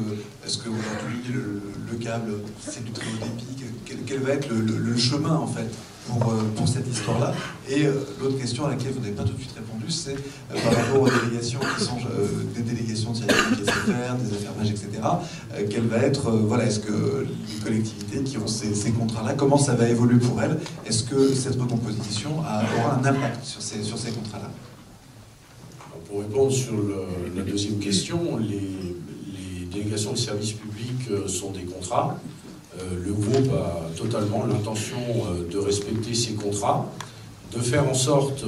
Est-ce qu'aujourd'hui le câble c'est du très haut débit? Quel va être le chemin en fait pour cette histoire-là? Et l'autre question à laquelle vous n'avez pas tout de suite répondu, c'est par rapport aux délégations qui sont des délégations directes des affaires, des affaires mages, etc. Quelle va être, voilà, est-ce que les collectivités qui ont ces contrats-là, comment ça va évoluer pour elles? Est-ce que cette recomposition aura un impact sur ces contrats-là? Pour répondre sur la deuxième question, les délégations de services publics sont des contrats. Le groupe a totalement l'intention de respecter ces contrats, de faire en sorte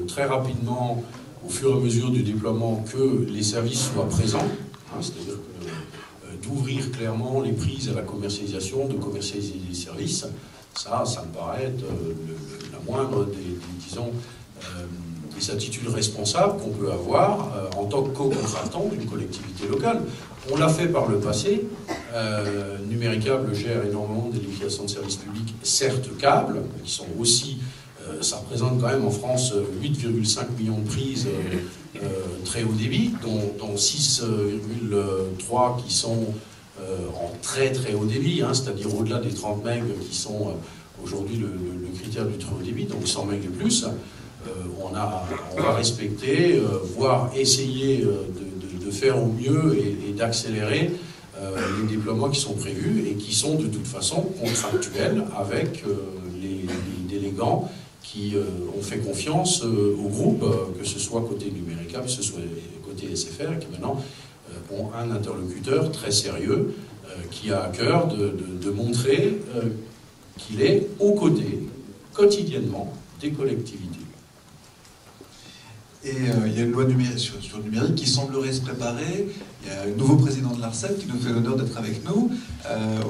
très rapidement, au fur et à mesure du déploiement, que les services soient présents, hein, c'est-à-dire d'ouvrir clairement les prises à la commercialisation, de commercialiser les services. Ça me paraît être la moindre des attitudes responsables qu'on peut avoir en tant que co-contractant d'une collectivité locale. On l'a fait par le passé. Numéricable gère énormément des liquidations de services publics, certes câbles, qui sont aussi, ça représente quand même en France 8,5 millions de prises très haut débit, dont 6,3 qui sont en très très haut débit, hein, c'est-à-dire au-delà des 30 MB qui sont aujourd'hui le critère du très haut débit, donc 100 MB et plus. On va respecter, voire essayer de faire au mieux et d'accélérer les déploiements qui sont prévus et qui sont de toute façon contractuels avec les délégants qui ont fait confiance au groupe, que ce soit côté Numéricable, que ce soit côté SFR, qui maintenant ont un interlocuteur très sérieux qui a à cœur de montrer qu'il est aux côtés quotidiennement des collectivités. Et il y a une loi sur le numérique qui semblerait se préparer. Il y a un nouveau président de l'ARCEP qui nous fait l'honneur d'être avec nous.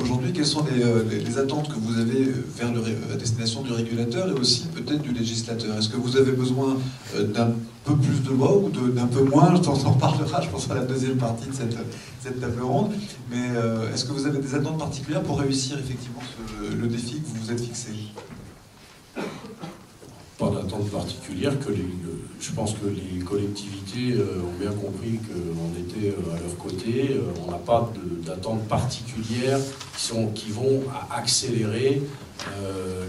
Aujourd'hui, quelles sont les attentes que vous avez vers à destination du régulateur et aussi peut-être du législateur? Est-ce que vous avez besoin d'un peu plus de lois ou d'un peu moins? On en reparlera, je pense, à la deuxième partie de cette table ronde. Mais est-ce que vous avez des attentes particulières pour réussir effectivement le défi que vous vous êtes fixé? Pas d'attente attentes particulières que je pense que les collectivités ont bien compris qu'on était à leur côté. On n'a pas d'attentes particulières qui vont accélérer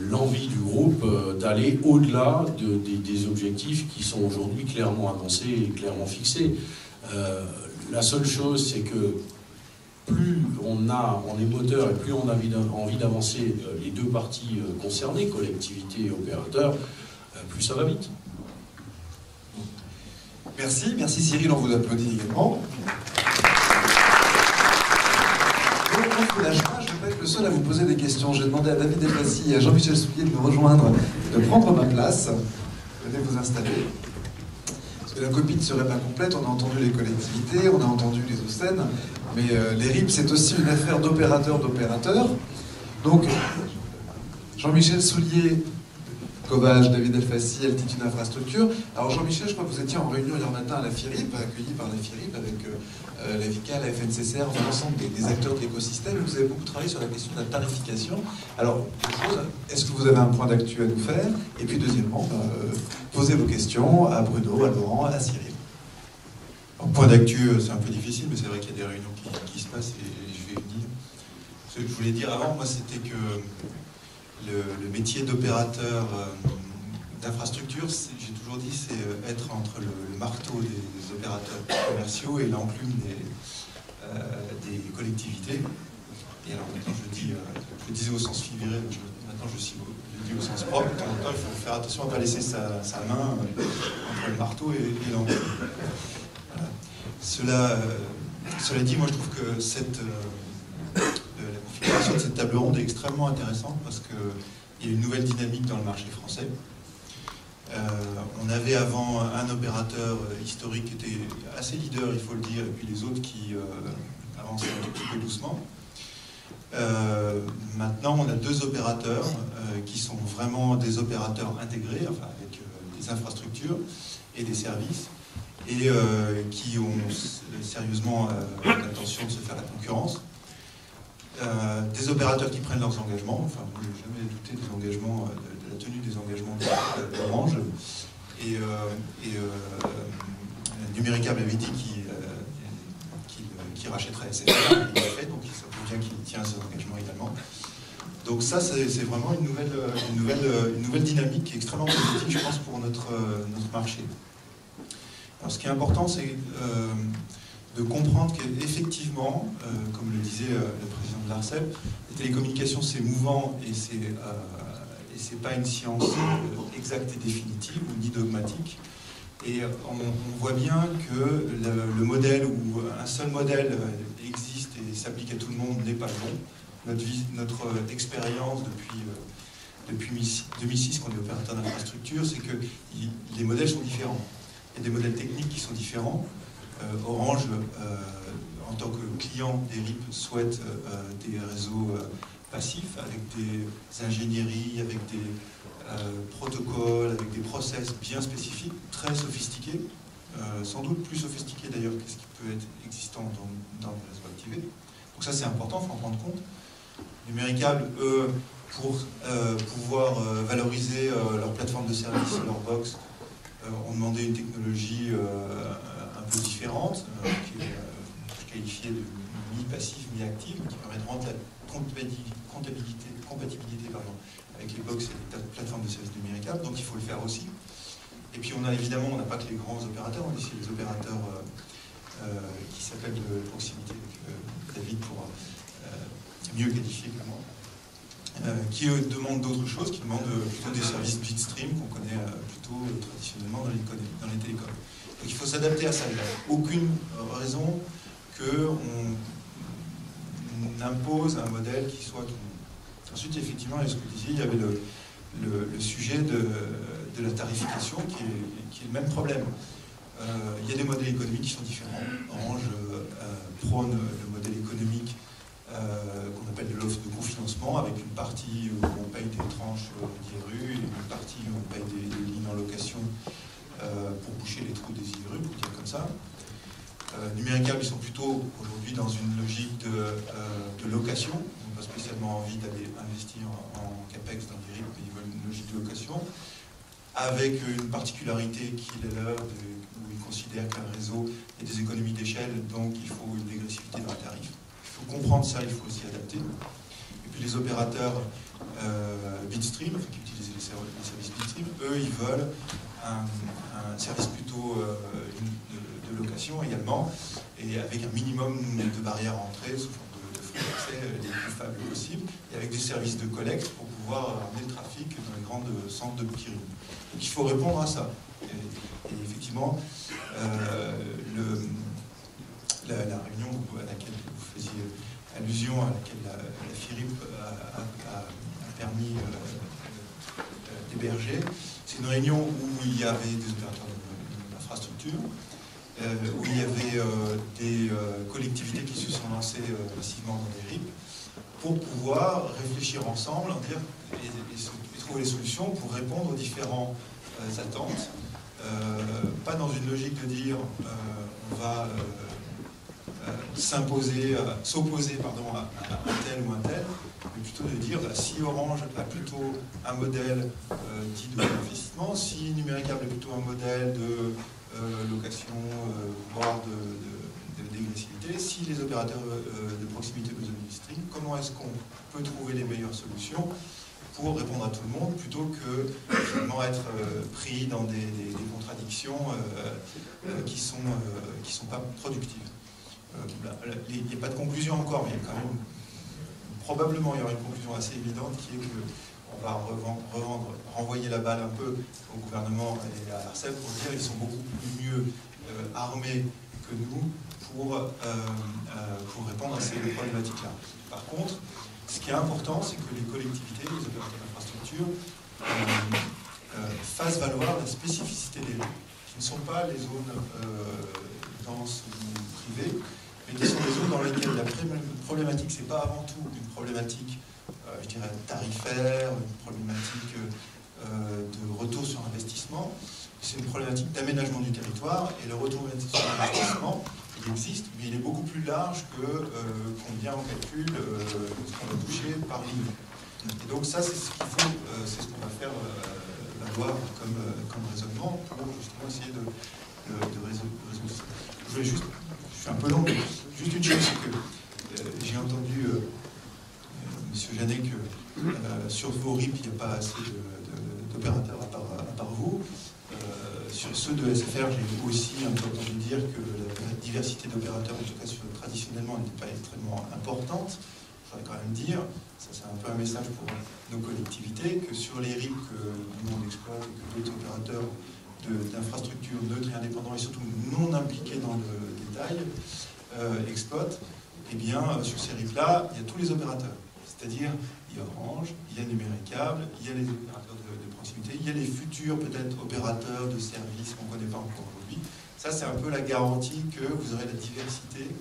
l'envie du groupe d'aller au-delà des objectifs qui sont aujourd'hui clairement annoncés et clairement fixés. La seule chose, c'est que plus on est moteur et plus on a envie d'avancer les deux parties concernées, collectivités et opérateurs, plus ça va vite. Merci, merci Cyril, on vous applaudit également. Je ne vais pas être le seul à vous poser des questions. J'ai demandé à David Elfassi et à Jean-Michel Soulier de me rejoindre et de prendre ma place. Venez vous installer. Parce que la copie ne serait pas complète. On a entendu les collectivités, on a entendu les OCEN, mais les RIP, c'est aussi une affaire d'opérateurs. Donc, Jean-Michel Soulier, Covage, David Elfassi, Altitude Infrastructure. Alors Jean-Michel, je crois que vous étiez en réunion hier matin à la FIRIP, accueilli par la FIRIP, avec la VICA, la FNCCR, l'ensemble des acteurs de l'écosystème. Vous avez beaucoup travaillé sur la question de la tarification. Alors, est-ce que vous avez un point d'actu à nous faire? Et puis deuxièmement, posez vos questions à Bruno, à Laurent, à Cyril. En point d'actu, c'est un peu difficile, mais c'est vrai qu'il y a des réunions qui se passent et je vais venir. Ce que je voulais dire avant, moi, c'était que le métier d'opérateur d'infrastructure, j'ai toujours dit, c'est être entre le marteau des opérateurs commerciaux et l'enclume des collectivités. Et alors maintenant, je le disais au sens figuré, maintenant je le dis au sens propre. De temps en temps, il faut faire attention à ne pas laisser sa main entre le marteau et l'enclume. Voilà. Cela dit, moi je trouve que la configuration de cette table ronde est extrêmement intéressante parce qu'il y a une nouvelle dynamique dans le marché français. On avait avant un opérateur historique qui était assez leader, il faut le dire, et puis les autres qui avançaient un petit peu doucement. Maintenant, on a deux opérateurs qui sont vraiment des opérateurs intégrés, enfin avec des infrastructures et des services, et qui ont sérieusement l'intention de se faire la concurrence. Des opérateurs qui prennent leurs engagements, enfin, moi je n'ai jamais douté des engagements, de la tenue des engagements d'Orange, et Numéricable avait dit qu'il rachèterait SFR, il l'a fait, donc ça prouve bien qu'il tient ses engagements également. Donc ça, c'est vraiment une nouvelle dynamique qui est extrêmement positive, je pense, pour notre marché. Alors, ce qui est important, c'est de comprendre qu'effectivement, comme le disait le président de l'ARCEP, les télécommunications, c'est mouvant et c'est pas une science exacte et définitive ou ni dogmatique. Et on voit bien que le modèle où un seul modèle existe et s'applique à tout le monde n'est pas le bon. Notre expérience depuis 2006 qu'on est opérateur d'infrastructure, c'est que les modèles sont différents. Il y a des modèles techniques qui sont différents. Orange, en tant que client des RIP, souhaite des réseaux passifs avec des ingénieries, avec des protocoles, avec des process bien spécifiques, très sophistiqués, sans doute plus sophistiqués d'ailleurs que ce qui peut être existant dans les réseaux activés. Donc ça c'est important, il faut en prendre compte. Numéricable, eux, pour pouvoir valoriser leur plateforme de service, leur box, ont demandé une technologie un peu différente, qui est qualifiée de mi-passif, mi-active, qui permet de rendre la compatibilité avec les box et les plateformes de services numériques. Donc il faut le faire aussi. Et puis on n'a pas que les grands opérateurs, on a aussi les opérateurs qui s'appellent de proximité, avec David pour mieux qualifier que moi. Qui demandent d'autres choses, qui demandent plutôt des services bitstream qu'on connaît plutôt traditionnellement dans les télécoms. Donc il faut s'adapter à ça. Il n'y a aucune raison qu'on impose un modèle qui soit tout le monde. Ensuite, effectivement, ce que vous disiez, il y avait le sujet de la tarification qui est le même problème. Il y a des modèles économiques qui sont différents. Orange prône le modèle économique qu'on appelle de l'offre de cofinancement, avec une partie où on paye des tranches d'IRU et une partie où on paye des lignes en location pour boucher les trous des IRU, pour dire comme ça. Numéricable, ils sont plutôt aujourd'hui dans une logique de location. Ils n'ont pas spécialement envie d'aller investir en CAPEX dans des RIP, mais ils veulent une logique de location. avec une particularité qui est leur, où ils considèrent qu'un réseau est des économies d'échelle, donc il faut une dégressivité dans le tarif. Il faut comprendre ça, il faut s'y adapter. Et puis les opérateurs bitstream, qui utilisent les services bitstream, eux, ils veulent un service plutôt de location également, et avec un minimum de barrières à entrée, sous forme de frais d'accès les plus faibles possibles, et avec des services de collecte pour pouvoir amener le trafic dans les grands centres de petits réseaux. Donc il faut répondre à ça. Et effectivement, la réunion à laquelle vous faisiez allusion, à laquelle la FIRIP a permis d'héberger, c'est une réunion où il y avait des opérateurs d'infrastructure, où il y avait des collectivités qui se sont lancées massivement dans des RIP, pour pouvoir réfléchir ensemble et trouver les solutions pour répondre aux différentes attentes. Pas dans une logique de dire on va s'opposer à un tel ou un tel, mais plutôt de dire si Orange a plutôt un modèle dit de investissement, si Numéricable est plutôt un modèle de location, voire de dégressivité, si les opérateurs de proximité ou de stream, comment est-ce qu'on peut trouver les meilleures solutions pour répondre à tout le monde, plutôt que finalement être pris dans des contradictions qui sont pas productives. Il n'y a pas de conclusion encore, mais il y a quand même, probablement il y aura une conclusion assez évidente qui est qu'on va renvoyer la balle un peu au gouvernement et à l'ARCEP pour dire qu'ils sont beaucoup mieux armés que nous pour répondre à ces problématiques-là. Par contre, ce qui est important, c'est que les collectivités, les opérateurs d'infrastructure, fassent valoir la spécificité des lieux, qui ne sont pas les zones denses ou privées, mais qui sont des zones dans lesquelles la problématique, c'est pas avant tout une problématique, je dirais, tarifaire, une problématique de retour sur investissement, c'est une problématique d'aménagement du territoire, et le retour sur investissement, il existe, mais il est beaucoup plus large que combien on calcule ce qu'on va toucher par ligne. Et donc ça, c'est ce qu'il faut, c'est ce qu'on va faire valoir comme raisonnement pour justement essayer de résoudre ça. Je voulais juste, je suis un peu long, mais juste une chose, c'est que j'ai entendu M. Janet que sur vos RIP, il n'y a pas assez d'opérateurs à part vous. Sur ceux de SFR, j'ai aussi un peu entendu dire que la diversité d'opérateurs, en tout cas traditionnellement, n'était pas extrêmement importante. Il faudrait quand même dire, ça c'est un peu un message pour nos collectivités, que sur les RIP que le monde exploite et que d'autres opérateurs d'infrastructures neutres et indépendants et surtout non impliqués dans le détail exploitent, eh bien sur ces RIP-là, il y a tous les opérateurs. C'est-à-dire, il y a Orange, il y a Numéricable, il y a les opérateurs de proximité, il y a les futurs peut-être opérateurs de services qu'on ne connaît pas encore aujourd'hui. Ça, c'est un peu la garantie que vous aurez la diversité,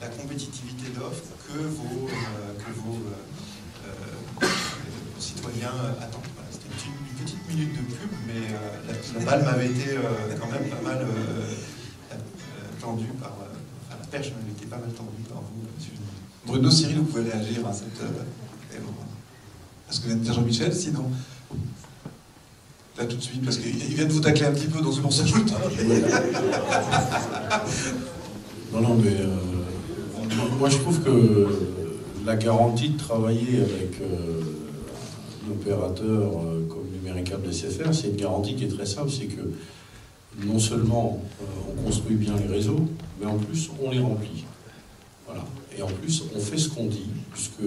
la compétitivité d'offres que vos citoyens attendent. Voilà, c'était une petite minute de pub, mais la balle m'avait été quand même pas mal tendue par... enfin, la perche m'avait été pas mal tendue par vous, monsieur. Bruno, Cyril, vous pouvez réagir à cette... Est-ce que vous êtes Jean-Michel, sinon là tout de suite, parce qu'il vient de vous tacler un petit peu, donc c'est pour ça que je Non, mais moi je trouve que la garantie de travailler avec un opérateur comme Numéricable SFR, c'est une garantie qui est très simple, c'est que non seulement on construit bien les réseaux, mais en plus on les remplit. Voilà. Et en plus, on fait ce qu'on dit, puisque,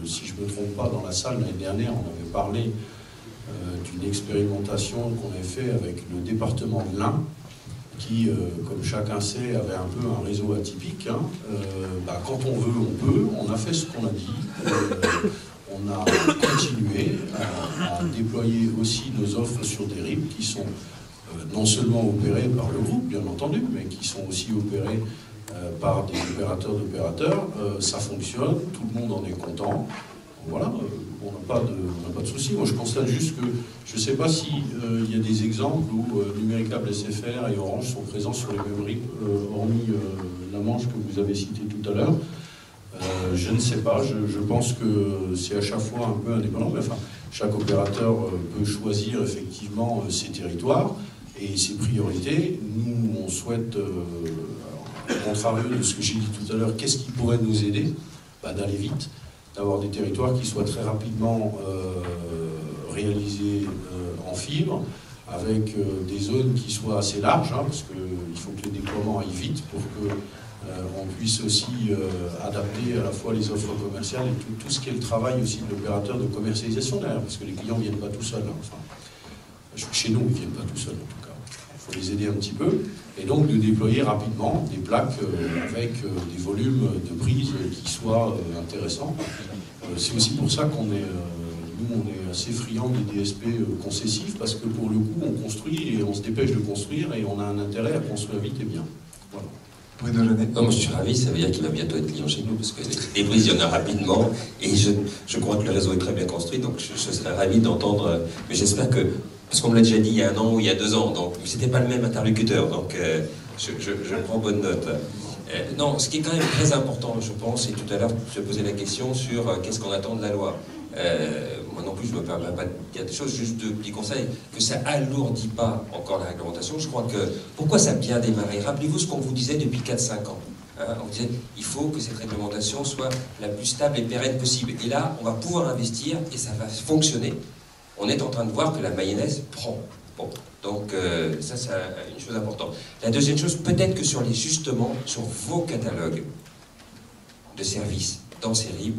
si je ne me trompe pas, dans la salle, l'année dernière, on avait parlé d'une expérimentation qu'on avait fait avec le département de l'Ain, qui, comme chacun sait, avait un peu un réseau atypique. Hein. Quand on veut, on peut. On a fait ce qu'on a dit. On a continué à déployer aussi nos offres sur des RIP qui sont non seulement opérées par le groupe, bien entendu, mais qui sont aussi opérées par des opérateurs d'opérateurs, ça fonctionne, tout le monde en est content. Voilà, on n'a pas de souci. Moi, je constate juste que je ne sais pas s'il y a des exemples où Numéricable SFR et Orange sont présents sur les mêmes RIP, hormis la Manche que vous avez citée tout à l'heure. Je ne sais pas, je pense que c'est à chaque fois un peu indépendant, mais enfin, chaque opérateur peut choisir effectivement ses territoires et ses priorités. Nous, on souhaite, au contraire de ce que j'ai dit tout à l'heure, qu'est-ce qui pourrait nous aider? D'aller vite, d'avoir des territoires qui soient très rapidement réalisés en fibre, avec des zones qui soient assez larges, hein, parce qu'il faut que les déploiements aillent vite pour que on puisse aussi adapter à la fois les offres commerciales et tout ce qui est le travail aussi de l'opérateur de commercialisation derrière, parce que les clients ne viennent pas tout seuls. Hein. Enfin, chez nous, ils ne viennent pas tout seuls en tout cas. Il faut les aider un petit peu, et donc de déployer rapidement des plaques avec des volumes de prise qui soient intéressants. C'est aussi pour ça qu'on est, nous, on est assez friands des DSP concessifs, parce que pour le coup, on construit et on se dépêche de construire, et on a un intérêt à construire vite et bien. Voilà. Non, moi je suis ravi, ça veut dire qu'il va bientôt être client chez nous, parce que les prises, il y en a rapidement, et je crois que le réseau est très bien construit, donc je serais ravi d'entendre, mais j'espère que, parce qu'on me l'a déjà dit il y a 1 an ou il y a 2 ans, donc c'était pas le même interlocuteur, donc je prends bonne note. Non, ce qui est quand même très important, je pense, et tout à l'heure je posais la question sur qu'est-ce qu'on attend de la loi. Moi non plus, je ne me permets pas de dire des choses, juste de petits conseils, que ça alourdit pas encore la réglementation. Je crois que, pourquoi ça a bien démarré? Rappelez-vous ce qu'on vous disait depuis 4-5 ans. Hein, on disait, il faut que cette réglementation soit la plus stable et pérenne possible. Et là, on va pouvoir investir et ça va fonctionner. On est en train de voir que la mayonnaise prend. Bon, donc ça, c'est une chose importante. La deuxième chose, peut-être que justement, sur vos catalogues de services dans ces RIB,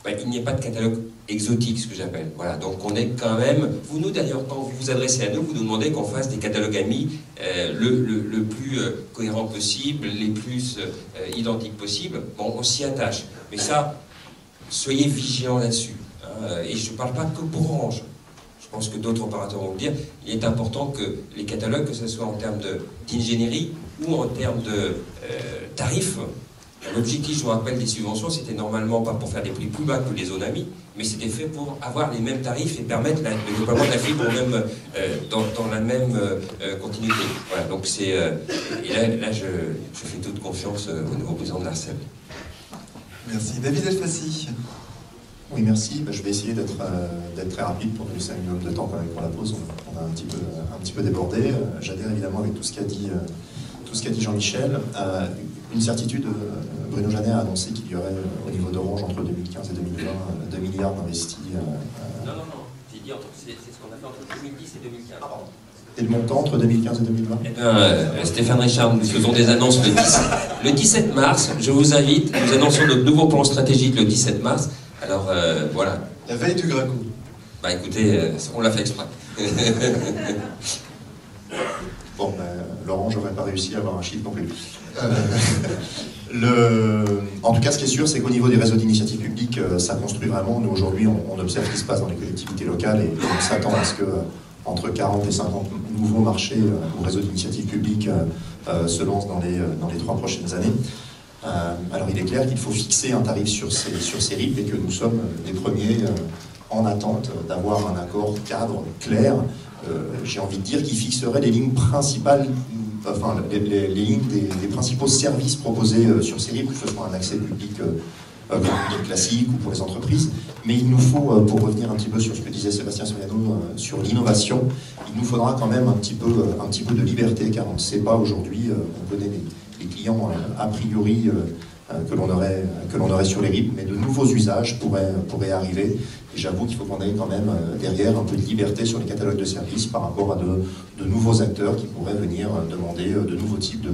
il n'y a pas de catalogue exotique, ce que j'appelle. Voilà, donc on est quand même... Vous, nous d'ailleurs, quand vous vous adressez à nous, vous nous demandez qu'on fasse des catalogues amis le plus cohérent possible, les plus identiques possible. Bon, on s'y attache. Mais ça, soyez vigilants là-dessus. Hein, et je ne parle pas que pour Orange. Je pense que d'autres opérateurs vont le dire. Il est important que les catalogues, que ce soit en termes d'ingénierie ou en termes de tarifs. L'objectif, je vous rappelle, des subventions, c'était normalement pas pour faire des prix plus bas que les zones amies, mais c'était fait pour avoir les mêmes tarifs et permettre le déploiement de la fibre même, dans la même continuité. Voilà, donc c'est... et là je fais toute confiance au nouveau président de l'ARCEP. Merci. David Elfassi. Oui, merci. Je vais essayer d'être très rapide pour nous laisser un minimum de temps quand même pour la pause. On a un petit peu débordé. J'adhère évidemment avec tout ce qu'a dit Jean-Michel. Une certitude, Bruno Jeannet a annoncé qu'il y aurait au niveau d'Orange entre 2015 et 2020 2 milliards d'investis. Non, j'ai dit c'est ce qu'on a fait entre 2010 et 2015. Ah, pardon. Et le montant entre 2015 et 2020? Eh bien, Stéphane Richard, nous faisons des annonces le 17 mars. Je vous invite, nous annonçons notre nouveau plan stratégique le 17 mars. Alors, voilà. La veille du Graco. Écoutez, on l'a fait exprès. Bon, Laurent, j'aurais pas réussi à avoir un chiffre non plus. En tout cas, ce qui est sûr, c'est qu'au niveau des réseaux d'initiative publique, ça construit vraiment. Nous, aujourd'hui, on observe ce qui se passe dans les collectivités locales et on s'attend à ce que entre 40 et 50 nouveaux marchés ou réseaux d'initiative publique se lancent dans les 3 prochaines années. Alors, il est clair qu'il faut fixer un tarif sur ces RIP et que nous sommes les premiers en attente d'avoir un accord cadre clair. J'ai envie de dire qu'il fixerait les lignes principales, enfin les lignes des principaux services proposés sur ces RIP, que ce soit un accès public classique ou pour les entreprises. Mais il nous faut, pour revenir un petit peu sur ce que disait Sébastien Soriano sur l'innovation, il nous faudra quand même un petit peu de liberté, car on ne sait pas aujourd'hui, on connaît les clients a priori que l'on aurait sur les RIP, mais de nouveaux usages pourraient arriver. Et j'avoue qu'il faut qu'on ait quand même derrière un peu de liberté sur les catalogues de services par rapport à de nouveaux acteurs qui pourraient venir demander de nouveaux types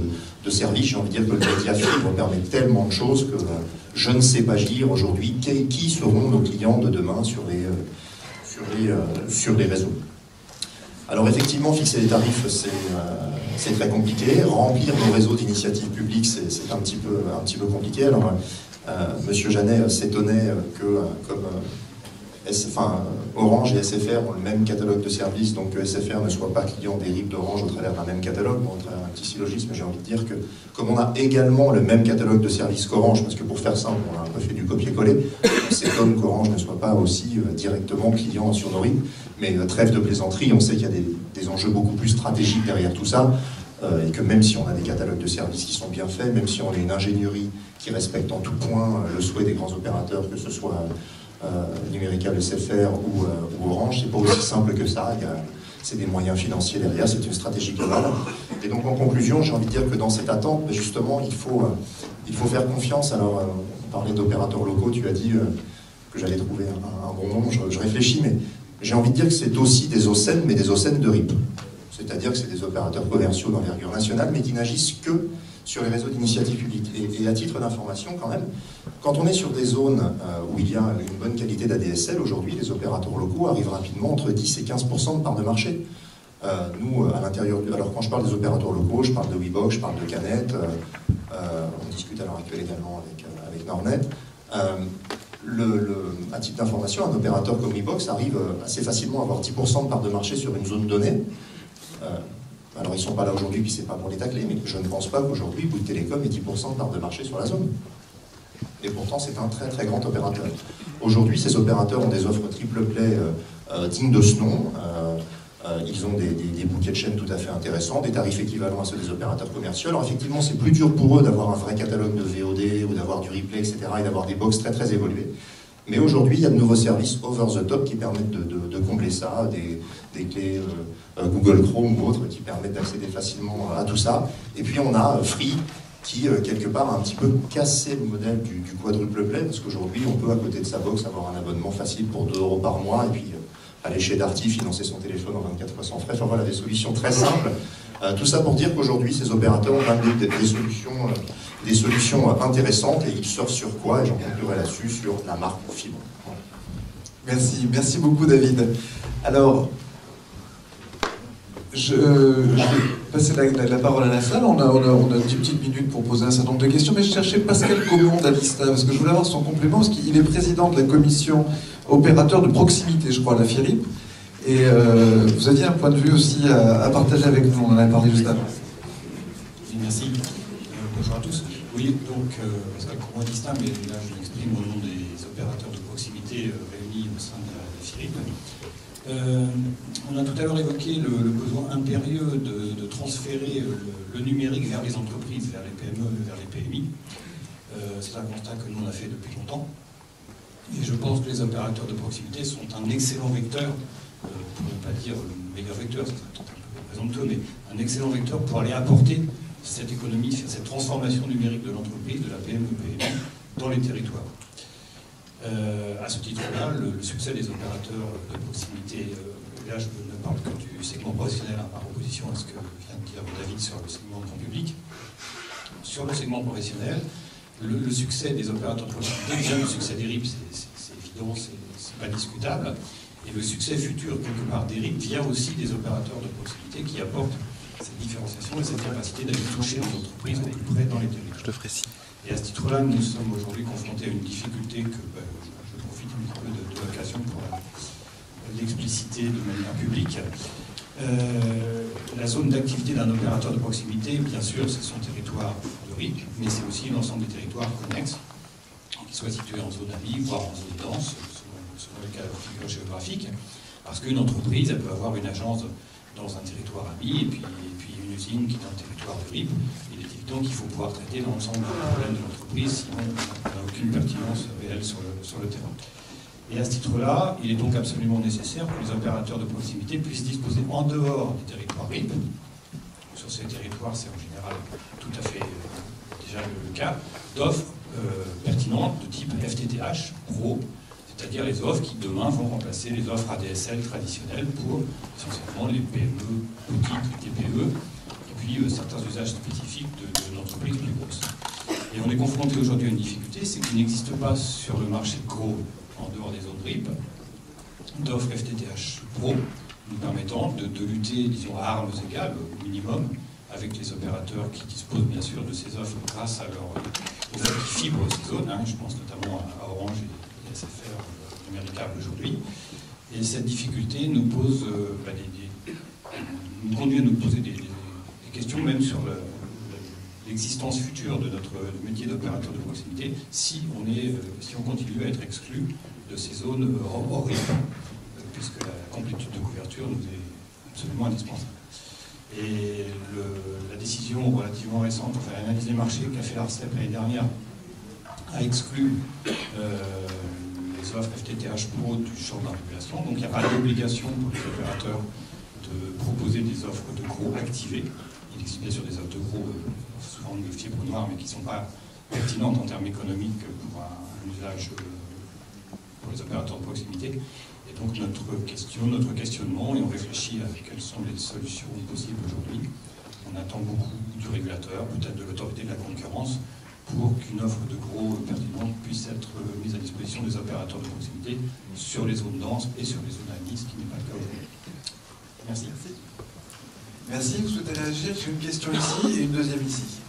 de services. J'ai envie de dire que le média fibre permet tellement de choses que je ne sais pas dire aujourd'hui qui seront nos clients de demain sur les réseaux. Alors effectivement, fixer les tarifs, c'est très compliqué. Remplir nos réseaux d'initiatives publiques, c'est un petit peu compliqué. Alors, Monsieur Jeannet s'étonnait que, comme Orange et SFR ont le même catalogue de services, donc que SFR ne soit pas client des RIP d'Orange au travers d'un même catalogue. Bon, un petit syllogisme, j'ai envie de dire que, comme on a également le même catalogue de services qu'Orange, parce que pour faire simple, on a un peu fait du copier-coller, c'est comme qu'Orange ne soit pas aussi directement client sur nos RIP. Mais trêve de plaisanterie, on sait qu'il y a des enjeux beaucoup plus stratégiques derrière tout ça, et que même si on a des catalogues de services qui sont bien faits, même si on a une ingénierie qui respecte en tout point le souhait des grands opérateurs, que ce soit Numérica, SFR ou Orange. C'est pas aussi simple que ça. C'est des moyens financiers derrière, c'est une stratégie globale. Et donc en conclusion, j'ai envie de dire que dans cette attente, justement, il faut faire confiance. Alors, on parlait d'opérateurs locaux, tu as dit que j'allais trouver un bon nom, je réfléchis, mais j'ai envie de dire que c'est aussi des OSEN, mais des OSEN de RIP. C'est-à-dire que c'est des opérateurs commerciaux d'envergure nationale, mais qui n'agissent que sur les réseaux d'initiative publique. Et à titre d'information, quand même, quand on est sur des zones où il y a une bonne qualité d'ADSL, aujourd'hui, les opérateurs locaux arrivent rapidement entre 10 et 15% de part de marché. Nous, à l'intérieur alors quand je parle des opérateurs locaux, je parle de WeBox, je parle de Canet, on discute à l'heure actuelle également avec Nordnet. À titre d'information, un opérateur comme WeBox arrive assez facilement à avoir 10% de part de marché sur une zone donnée. Alors ils ne sont pas là aujourd'hui, puis c'est pas pour les tacler, mais je ne pense pas qu'aujourd'hui Bouygues Télécom ait 10% de part de marché sur la zone. Et pourtant c'est un très très grand opérateur. Aujourd'hui ces opérateurs ont des offres triple play dignes de ce nom. Ils ont des bouquets de chaînes tout à fait intéressants, des tarifs équivalents à ceux des opérateurs commerciaux. Alors effectivement c'est plus dur pour eux d'avoir un vrai catalogue de VOD ou d'avoir du replay, etc. et d'avoir des box très très évoluées. Mais aujourd'hui, il y a de nouveaux services over the top qui permettent de combler ça, des clés Google Chrome ou autres qui permettent d'accéder facilement à tout ça. Et puis on a Free qui, quelque part, a un petit peu cassé le modèle du quadruple play, parce qu'aujourd'hui, on peut, à côté de sa box, avoir un abonnement facile pour 2 € par mois, et puis aller chez Darty, financer son téléphone en 24 fois sans frais. Enfin voilà, des solutions très simples. Tout ça pour dire qu'aujourd'hui, ces opérateurs ont même des solutions intéressantes, et ils surfent sur quoi, et j'en conclurai là-dessus, sur la marque fibre. Merci beaucoup David. Alors, je vais passer la parole à la salle. On a 10 petites minutes pour poser un certain nombre de questions, mais je cherchais Pascal Comond d'Avista, parce que je voulais avoir son complément, parce qu'il est président de la commission opérateur de proximité, je crois, à la FIRIP. Et vous aviez un point de vue aussi à partager avec nous, on en a parlé juste avant. Merci. Bonjour à tous. Oui, donc, Pascal Comond d'Avista, mais là je m'exprime au nom des opérateurs de proximité réunis au sein de la FIRIP. On a tout à l'heure évoqué le besoin impérieux de transférer le numérique vers les entreprises, vers les PME, vers les PMI. C'est un constat que nous on a fait depuis longtemps. Et je pense que les opérateurs de proximité sont un excellent vecteur, pour ne pas dire le méga vecteur, ça serait peut-être un peu présomptueux, mais un excellent vecteur pour aller apporter cette économie, cette transformation numérique de l'entreprise, de la PME, PMI, dans les territoires. À ce titre-là, le succès des opérateurs de proximité, là je ne parle que du segment professionnel par opposition à ce que vient de dire David sur le segment grand public. Sur le segment professionnel, le succès des opérateurs de proximité, déjà le succès des RIP, c'est évident, c'est pas discutable. Et le succès futur, quelque part, des RIP vient aussi des opérateurs de proximité qui apportent cette différenciation et cette capacité d'aller toucher les entreprises au plus près dans les territoires. Je te ferai signe. Et à ce titre-là, nous sommes aujourd'hui confrontés à une difficulté que je profite un petit peu de l'occasion pour l'expliciter de manière publique. La zone d'activité d'un opérateur de proximité, bien sûr, c'est son territoire de RIP, mais c'est aussi l'ensemble des territoires connexes, qui soient situés en zone AMI, voire en zone dense, selon les cas de figure géographique, parce qu'une entreprise, elle peut avoir une agence dans un territoire AMI, et puis une usine qui est dans le territoire de RIP. Il est évident qu'il faut pouvoir traiter l'ensemble des problèmes de l'entreprise, sinon on n'a aucune pertinence réelle sur le terrain. Et à ce titre-là, il est donc absolument nécessaire que les opérateurs de proximité puissent disposer en dehors des territoires RIP. Sur ces territoires, c'est en général tout à fait déjà le cas, d'offres pertinentes de type FTTH, Pro, c'est-à-dire les offres qui demain vont remplacer les offres ADSL traditionnelles pour essentiellement les PME, petites, les TPE, et puis certains usages spécifiques de l'entreprise plus grosse. Et on est confronté aujourd'hui à une difficulté, c'est qu'il n'existe pas sur le marché gros, en dehors des zones RIP, d'offres FTTH Pro nous permettant de lutter, disons, à armes égales, au minimum, avec les opérateurs qui disposent bien sûr de ces offres grâce à aux offres qui fibrent ces zones, je pense notamment à Orange et SFR Numéricable aujourd'hui. Et cette difficulté nous pose, nous conduit à nous poser des questions même sur l'existence future de notre métier d'opérateur de proximité si on continue à être exclu de ces zones hors RIP, puisque la complétude de couverture nous est absolument indispensable. Et la décision relativement récente, enfin l'analyse des marchés qu'a fait l'ARCEP l'année dernière a exclu les offres FTTH Pro du champ de la régulation. Donc il n'y a pas d'obligation pour les opérateurs de proposer des offres de gros activées. Il existe bien sûr des offres de gros, souvent de fibre noire, mais qui ne sont pas pertinentes en termes économiques pour un usage pour les opérateurs de proximité. Et donc notre questionnement, et on réfléchit à quelles sont les solutions possibles aujourd'hui. On attend beaucoup du régulateur, peut-être de l'autorité de la concurrence, pour qu'une offre de gros pertinente puisse être mise à disposition des opérateurs de proximité sur les zones denses et sur les zones amies, ce qui n'est pas le cas aujourd'hui. Merci. Merci. Vous souhaitez réagir? J'ai une question ici et une deuxième ici.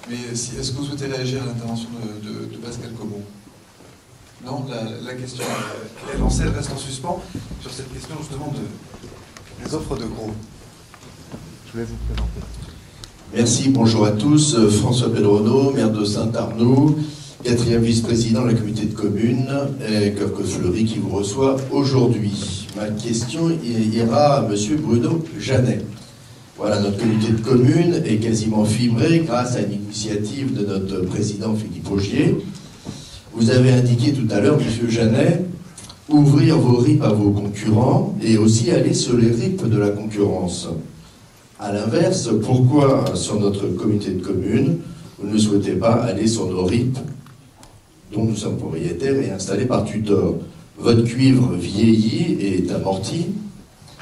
Mais est-ce que vous souhaitez réagir à l'intervention de Pascal Comon? Non, la question est lancée, elle reste en suspens sur cette question justement des offres de gros. Je voulais vous présenter. Merci, bonjour à tous. François Pedrono, maire de Saint-Arnaud, 4e vice-président de la communauté de communes, et Coeur-Fleury qui vous reçoit aujourd'hui. Ma question ira à monsieur Bruno Janet. Voilà, notre communauté de communes est quasiment fibrée grâce à une initiative de notre président Philippe Augier. Vous avez indiqué tout à l'heure, monsieur Janet, ouvrir vos RIP à vos concurrents et aussi aller sur les RIP de la concurrence. A l'inverse, pourquoi sur notre communauté de communes, vous ne souhaitez pas aller sur nos RIP dont nous sommes propriétaires et installés par tuteur? Votre cuivre vieillit et est amorti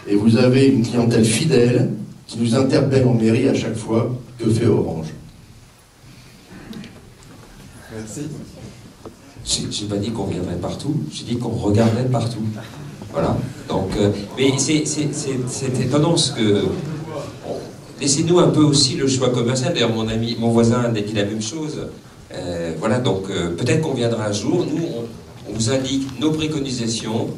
et vous avez une clientèle fidèle qui nous interpelle en mairie à chaque fois. Que fait Orange? Merci. J'ai pas dit qu'on viendrait partout, j'ai dit qu'on regardait partout. Voilà. Donc, mais c'est étonnant ce que... Laissez-nous un peu aussi le choix commercial. D'ailleurs, mon voisin a dit la même chose. Voilà, donc peut-être qu'on viendra un jour. Nous, on vous indique nos préconisations.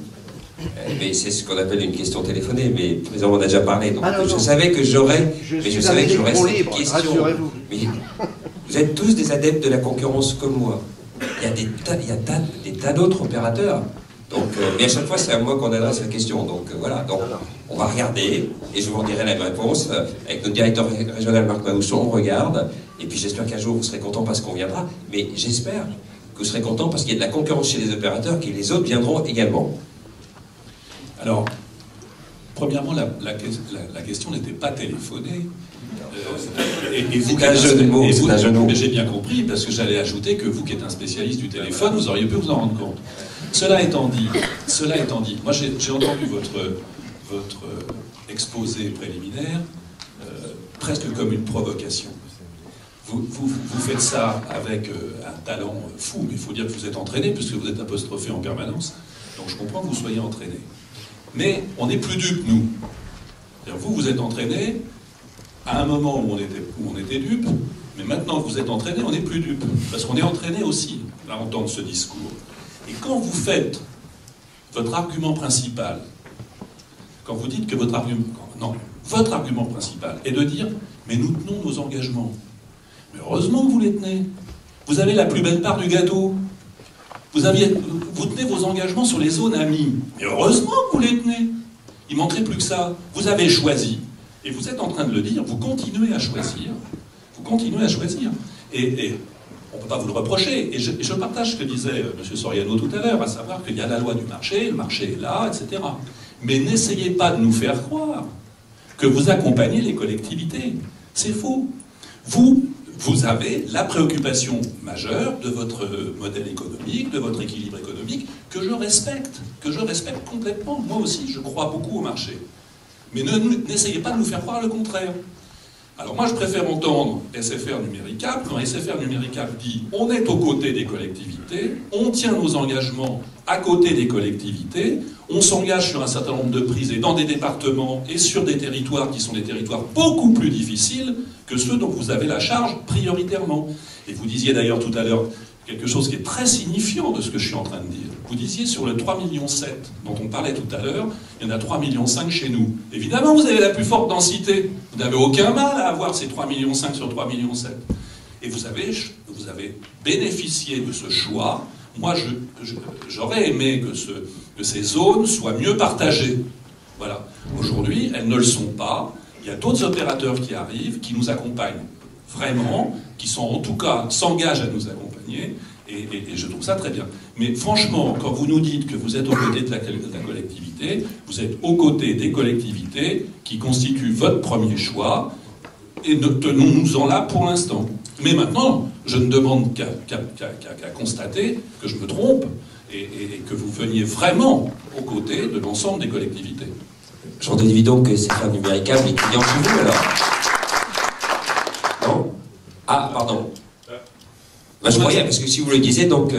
Mais c'est ce qu'on appelle une question téléphonée. Mais le président en a déjà parlé. Donc je savais que j'aurais cette question. Mais vous êtes tous des adeptes de la concurrence comme moi. Il y a des tas d'autres opérateurs. Donc, mais à chaque fois, c'est à moi qu'on adresse la question. Donc voilà, donc, on va regarder, et je vous en dirai la réponse. Avec notre directeur régional Marc Maouchon, on regarde, et puis j'espère qu'un jour vous serez content parce qu'on viendra, mais j'espère que vous serez content parce qu'il y a de la concurrence chez les opérateurs, et les autres viendront également. Alors, premièrement, la question n'était pas téléphonée. C'est un jeu de mots. Mais j'ai bien compris, parce que j'allais ajouter que vous qui êtes un spécialiste du téléphone, vous auriez pu vous en rendre compte. Cela étant dit, moi j'ai entendu votre exposé préliminaire presque comme une provocation. Vous faites ça avec un talent fou, mais il faut dire que vous êtes entraîné, puisque vous êtes apostrophé en permanence. Donc je comprends que vous soyez entraîné. Mais on n'est plus dupes, nous. Vous êtes entraîné à un moment où on était dupes, mais maintenant que vous êtes entraîné, on n'est plus dupes. Parce qu'on est entraîné aussi à entendre ce discours. Et quand vous faites votre argument principal, quand vous dites que votre argument principal est de dire « mais nous tenons nos engagements ». Mais heureusement que vous les tenez. Vous avez la plus belle part du gâteau. Vous tenez vos engagements sur les zones amies. Mais heureusement que vous les tenez. Il manquerait plus que ça. Vous avez choisi. Et vous êtes en train de le dire, vous continuez à choisir. Vous continuez à choisir. Et on ne peut pas vous le reprocher. Et je partage ce que disait M. Soriano tout à l'heure, à savoir qu'il y a la loi du marché, le marché est là, etc. Mais n'essayez pas de nous faire croire que vous accompagnez les collectivités. C'est faux. Vous avez la préoccupation majeure de votre modèle économique, de votre équilibre économique, que je respecte complètement. Moi aussi, je crois beaucoup au marché. Mais n'essayez pas de nous faire croire le contraire. Alors moi, je préfère entendre SFR Numéricable, quand SFR Numéricable dit « on est aux côtés des collectivités, on tient nos engagements à côté des collectivités, on s'engage sur un certain nombre de prises et dans des départements et sur des territoires qui sont des territoires beaucoup plus difficiles que ceux dont vous avez la charge prioritairement. » Et vous disiez d'ailleurs tout à l'heure quelque chose qui est très signifiant de ce que je suis en train de dire. Vous disiez sur le 3,7 millions dont on parlait tout à l'heure, il y en a 3,5 millions chez nous. Évidemment, vous avez la plus forte densité. Vous n'avez aucun mal à avoir ces 3,5 millions sur 3,7 millions. Et vous avez bénéficié de ce choix. Moi, j'aurais aimé que ces zones soient mieux partagées. Voilà. Aujourd'hui, elles ne le sont pas. Il y a d'autres opérateurs qui arrivent, qui nous accompagnent vraiment, qui sont en tout cas s'engagent à nous accompagner. Et je trouve ça très bien. Mais franchement, quand vous nous dites que vous êtes aux côtés de la collectivité, vous êtes aux côtés des collectivités qui constituent votre premier choix, et tenons-nous-en là pour l'instant. Mais maintenant, je ne demande qu'à constater que je me trompe et que vous veniez vraiment aux côtés de l'ensemble des collectivités. J'en déduis donc que c'est pas numéricable les clients chez vous, alors. Non? Ah, pardon. Ben, je croyais, parce que si vous le disiez, donc...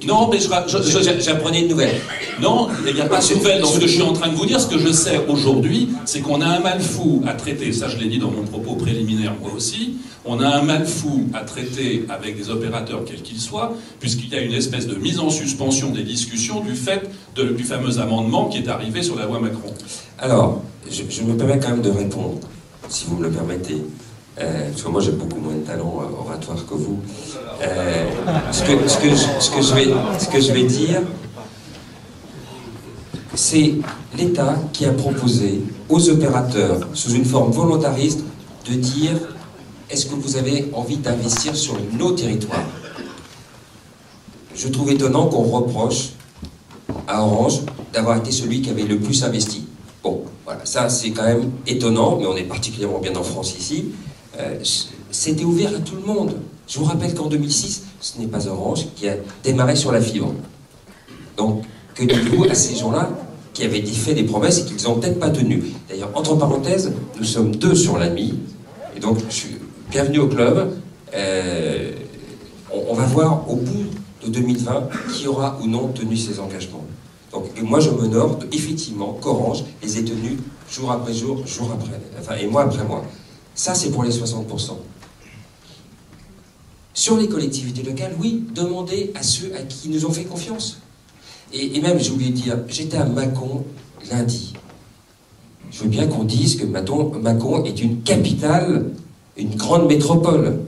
non, mais j'apprenais une nouvelle. Non, il n'y a pas de nouvelle dans ce que je suis en train de vous dire. Ce que je sais aujourd'hui, c'est qu'on a un mal fou à traiter. Ça, je l'ai dit dans mon propos préliminaire, moi aussi. On a un mal fou à traiter avec des opérateurs, quels qu'ils soient, puisqu'il y a une espèce de mise en suspension des discussions du fait du fameux amendement qui est arrivé sur la loi Macron. Alors, je me permets quand même de répondre, si vous me le permettez. Parce que moi j'ai beaucoup moins de talent oratoire que vous. Ce que je vais dire, c'est l'État qui a proposé aux opérateurs, sous une forme volontariste, de dire est-ce que vous avez envie d'investir sur nos territoires? Je trouve étonnant qu'on reproche à Orange d'avoir été celui qui avait le plus investi. Bon, voilà, ça c'est quand même étonnant, mais on est particulièrement bien en France ici. C'était ouvert à tout le monde. Je vous rappelle qu'en 2006, ce n'est pas Orange qui a démarré sur la fibre. Donc, que dites-vous à ces gens-là qui avaient fait des promesses et qu'ils n'ont peut-être pas tenues? D'ailleurs, entre parenthèses, nous sommes 2 sur l'AMI, et donc je suis bienvenue au club. On va voir au bout de 2020 qui aura ou non tenu ses engagements. Donc, et moi, je m'honore effectivement qu'Orange les ait tenus jour après jour, jour après, enfin, et mois après mois. Ça, c'est pour les 60%. Sur les collectivités locales, oui, demandez à ceux à qui nous ont fait confiance. Et même, j'ai oublié de dire, j'étais à Mâcon lundi. Je veux bien qu'on dise que Mâcon est une capitale, une grande métropole.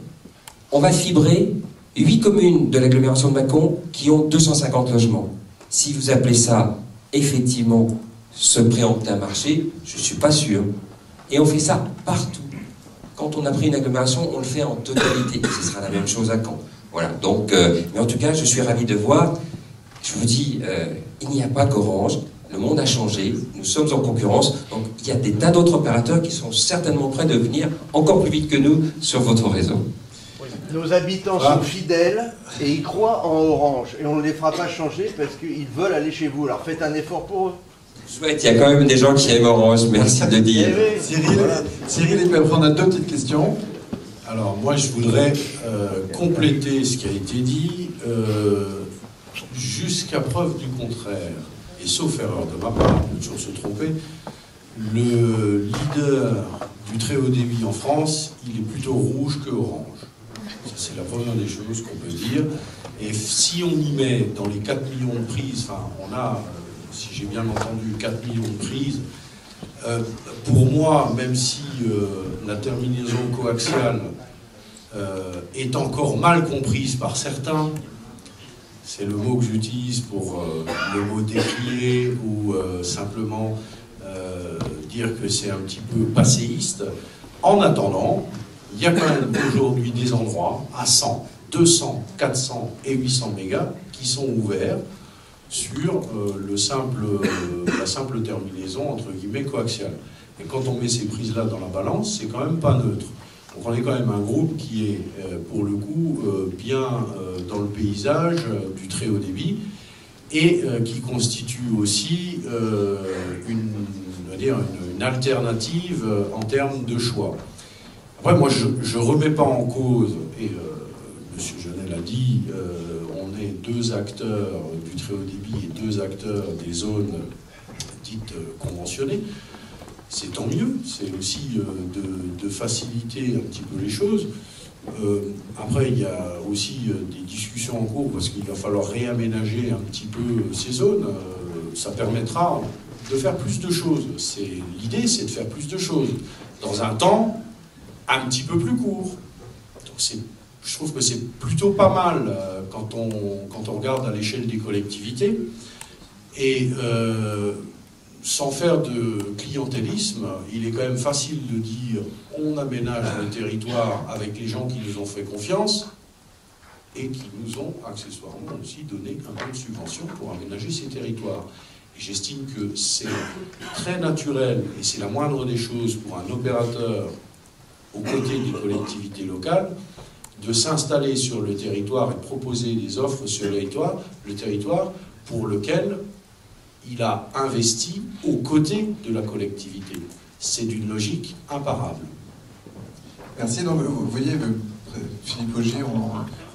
On va fibrer 8 communes de l'agglomération de Mâcon qui ont 250 logements. Si vous appelez ça, effectivement, se préempter un marché, je ne suis pas sûr. Et on fait ça partout. Quand on a pris une agglomération, on le fait en totalité. Et ce sera la même chose à Caen. Voilà. Donc, mais en tout cas, je suis ravi de voir. Je vous dis, il n'y a pas qu'Orange. Le monde a changé. Nous sommes en concurrence. Donc, il y a des tas d'autres opérateurs qui sont certainement prêts de venir encore plus vite que nous sur votre réseau. Nos habitants sont fidèles et ils croient en Orange. Et on ne les fera pas changer parce qu'ils veulent aller chez vous. Alors faites un effort pour eux. Je souhaite, il y a quand même des gens qui aiment Orange, merci de dire. Cyril, et puis après on a 2 petites questions. Alors moi je voudrais compléter ce qui a été dit jusqu'à preuve du contraire, et sauf erreur de ma part, on peut toujours se tromper, le leader du très haut débit en France, il est plutôt rouge que orange. Ça, c'est la première des choses qu'on peut dire. Et si on y met dans les 4 millions de prises, enfin on a... si j'ai bien entendu, 4 millions de prises. Pour moi, même si la terminaison coaxiale est encore mal comprise par certains, c'est le mot que j'utilise pour le mot décrier ou simplement dire que c'est un petit peu passéiste. En attendant, il y a quand même aujourd'hui des endroits à 100, 200, 400 et 800 mégas qui sont ouverts sur la simple terminaison, entre guillemets, coaxiale. Et quand on met ces prises-là dans la balance, c'est quand même pas neutre. Donc on est quand même un groupe qui est, pour le coup, bien dans le paysage du très haut débit, et qui constitue aussi une alternative en termes de choix. Après, moi, je ne remets pas en cause, et M. Jeannet l'a dit, on est 2 acteurs du très haut débit et 2 acteurs des zones dites conventionnées. C'est tant mieux, c'est aussi de faciliter un petit peu les choses. Après, il y a aussi des discussions en cours parce qu'il va falloir réaménager un petit peu ces zones. Ça permettra de faire plus de choses. L'idée, c'est de faire plus de choses dans un temps un petit peu plus court. Donc je trouve que c'est plutôt pas mal quand on regarde à l'échelle des collectivités. Et sans faire de clientélisme, il est quand même facile de dire on aménage le territoire avec les gens qui nous ont fait confiance. et qui nous ont accessoirement aussi donné un peu de subvention pour aménager ces territoires. Et j'estime que c'est très naturel, et c'est la moindre des choses pour un opérateur aux côtés des collectivités locales, de s'installer sur le territoire et de proposer des offres sur le territoire pour lequel il a investi aux côtés de la collectivité. C'est d'une logique imparable. Merci. Donc, vous voyez, Philippe Augier,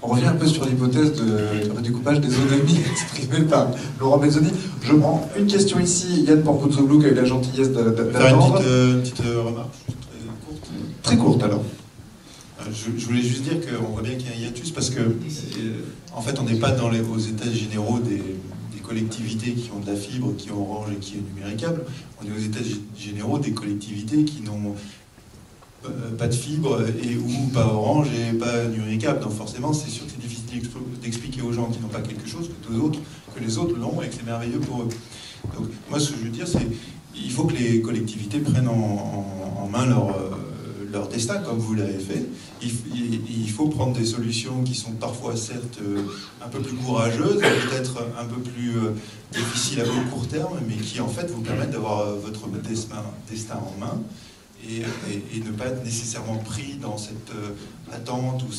on revient un peu sur l'hypothèse de redécoupage des zones amies exprimée par Laurent Belzoni. Je prends une question ici. Yann Porpouzoglu qui a eu la gentillesse d'attendre. Une petite remarque très courte. Très courte, alors. Je voulais juste dire qu'on voit bien qu'il y a un hiatus parce que, en fait, on n'est pas aux états généraux des collectivités qui ont de la fibre, qui ont Orange et qui est numéricable. On est aux états généraux des collectivités qui n'ont pas de fibre ou pas Orange et pas numéricable. Donc forcément, c'est sûr que c'est difficile d'expliquer aux gens qui n'ont pas quelque chose que les autres l'ont et que c'est merveilleux pour eux. Donc moi, ce que je veux dire, c'est qu'il faut que les collectivités prennent en main leur destin, comme vous l'avez fait. Il faut prendre des solutions qui sont parfois, certes, un peu plus courageuses, peut-être un peu plus difficiles à court terme, mais qui, en fait, vous permettent d'avoir votre destin en main et ne pas être nécessairement pris dans cette attente ou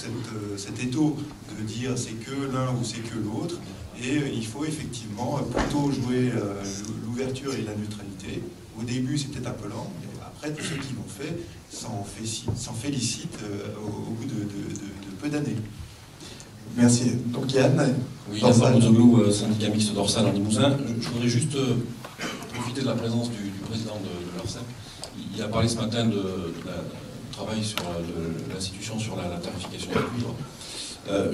cet étau de dire c'est que l'un ou c'est que l'autre. Et il faut effectivement plutôt jouer l'ouverture et la neutralité. Au début, c'est peut-être un peu lent, mais après, tous ceux qui l'ont fait s'en félicitent au bout de peu d'années. Merci. Donc Yann. Oui, Yann Porpouzoglu, syndicat mixte Dorsal en Limousin. Je voudrais juste profiter de la présence du président de l'ARCEP. Il a parlé ce matin du travail sur l'institution sur la tarification du cuivre.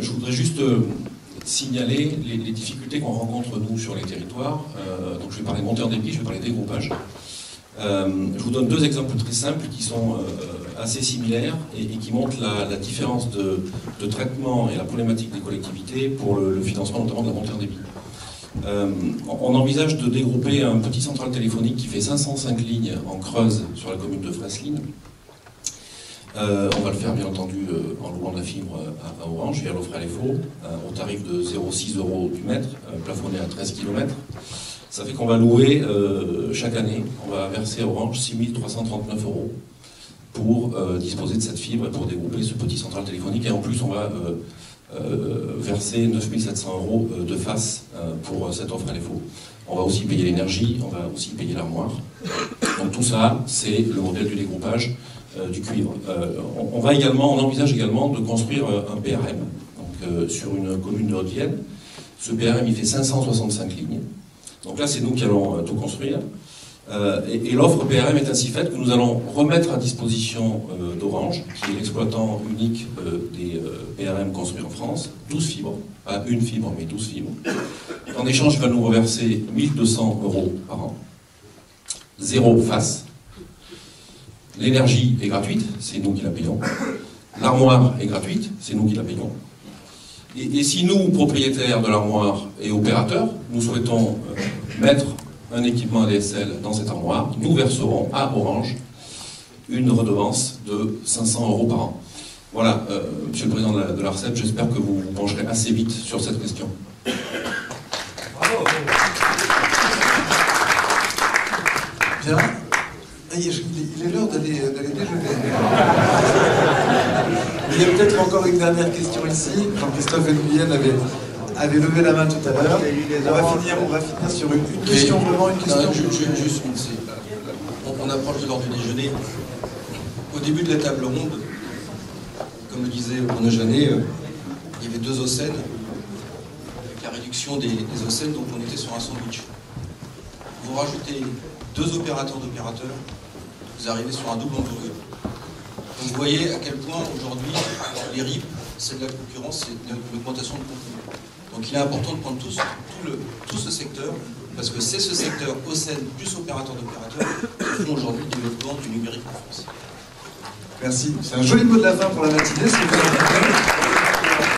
Je voudrais juste signaler les difficultés qu'on rencontre nous sur les territoires. Donc je vais parler de montée en débit, je vais parler de dégroupage. Je vous donne deux exemples très simples qui sont assez similaires et qui montrent la différence de traitement et la problématique des collectivités pour le financement notamment de la montée en débit. On envisage de dégrouper un petit central téléphonique qui fait 505 lignes en Creuse sur la commune de Fresline. On va le faire bien entendu en louant de la fibre à Orange et à l'offre à l'EFO au tarif de 0,6 € du mètre, plafonné à 13 km. Ça fait qu'on va louer chaque année, on va verser à Orange 6 339 € pour disposer de cette fibre et pour dégrouper ce petit central téléphonique. Et en plus, on va verser 9 700 € de face pour cette offre à l'EFO. On va aussi payer l'énergie, on va aussi payer l'armoire. Donc tout ça, c'est le modèle du dégroupage du cuivre. On envisage également de construire un PRM donc, sur une commune de Haute-Vienne. Ce PRM, il fait 565 lignes. Donc là, c'est nous qui allons tout construire. Et l'offre PRM est ainsi faite que nous allons remettre à disposition d'Orange, qui est l'exploitant unique des PRM construits en France, 12 fibres, pas une fibre, mais 12 fibres. En échange, il va nous reverser 1 200 € par an. 0 face. L'énergie est gratuite, c'est nous qui la payons. L'armoire est gratuite, c'est nous qui la payons. Et si nous, propriétaires de l'armoire et opérateurs, nous souhaitons mettre un équipement ADSL dans cette armoire, nous verserons à Orange une redevance de 500 € par an. Voilà, Monsieur le Président de l'ARCEP, j'espère que vous vous pencherez assez vite sur cette question. Bravo. Bien. Il est l'heure d'aller déjeuner. Il y a peut-être encore une dernière question ici. Jean-Christophe Nguyen avait levé la main tout à l'heure. On va finir sur une question, vraiment une question. Juste, on approche de l'heure du déjeuner. Au début de la table ronde, comme le disait Bruno Janet, il y avait 2 OCEN. Avec la réduction des OCEN, donc on était sur un sandwich. Vous rajoutez 2 opérateurs d'opérateurs, vous arrivez sur un double hamburger. Donc vous voyez à quel point aujourd'hui les RIP, c'est de la concurrence, c'est de l'augmentation de contenu. Donc il est important de prendre tout ce secteur, parce que c'est ce secteur OCEN plus opérateur d'opérateurs qui font aujourd'hui le développement du numérique en France. Merci. C'est un joli mot de la fin pour la matinée.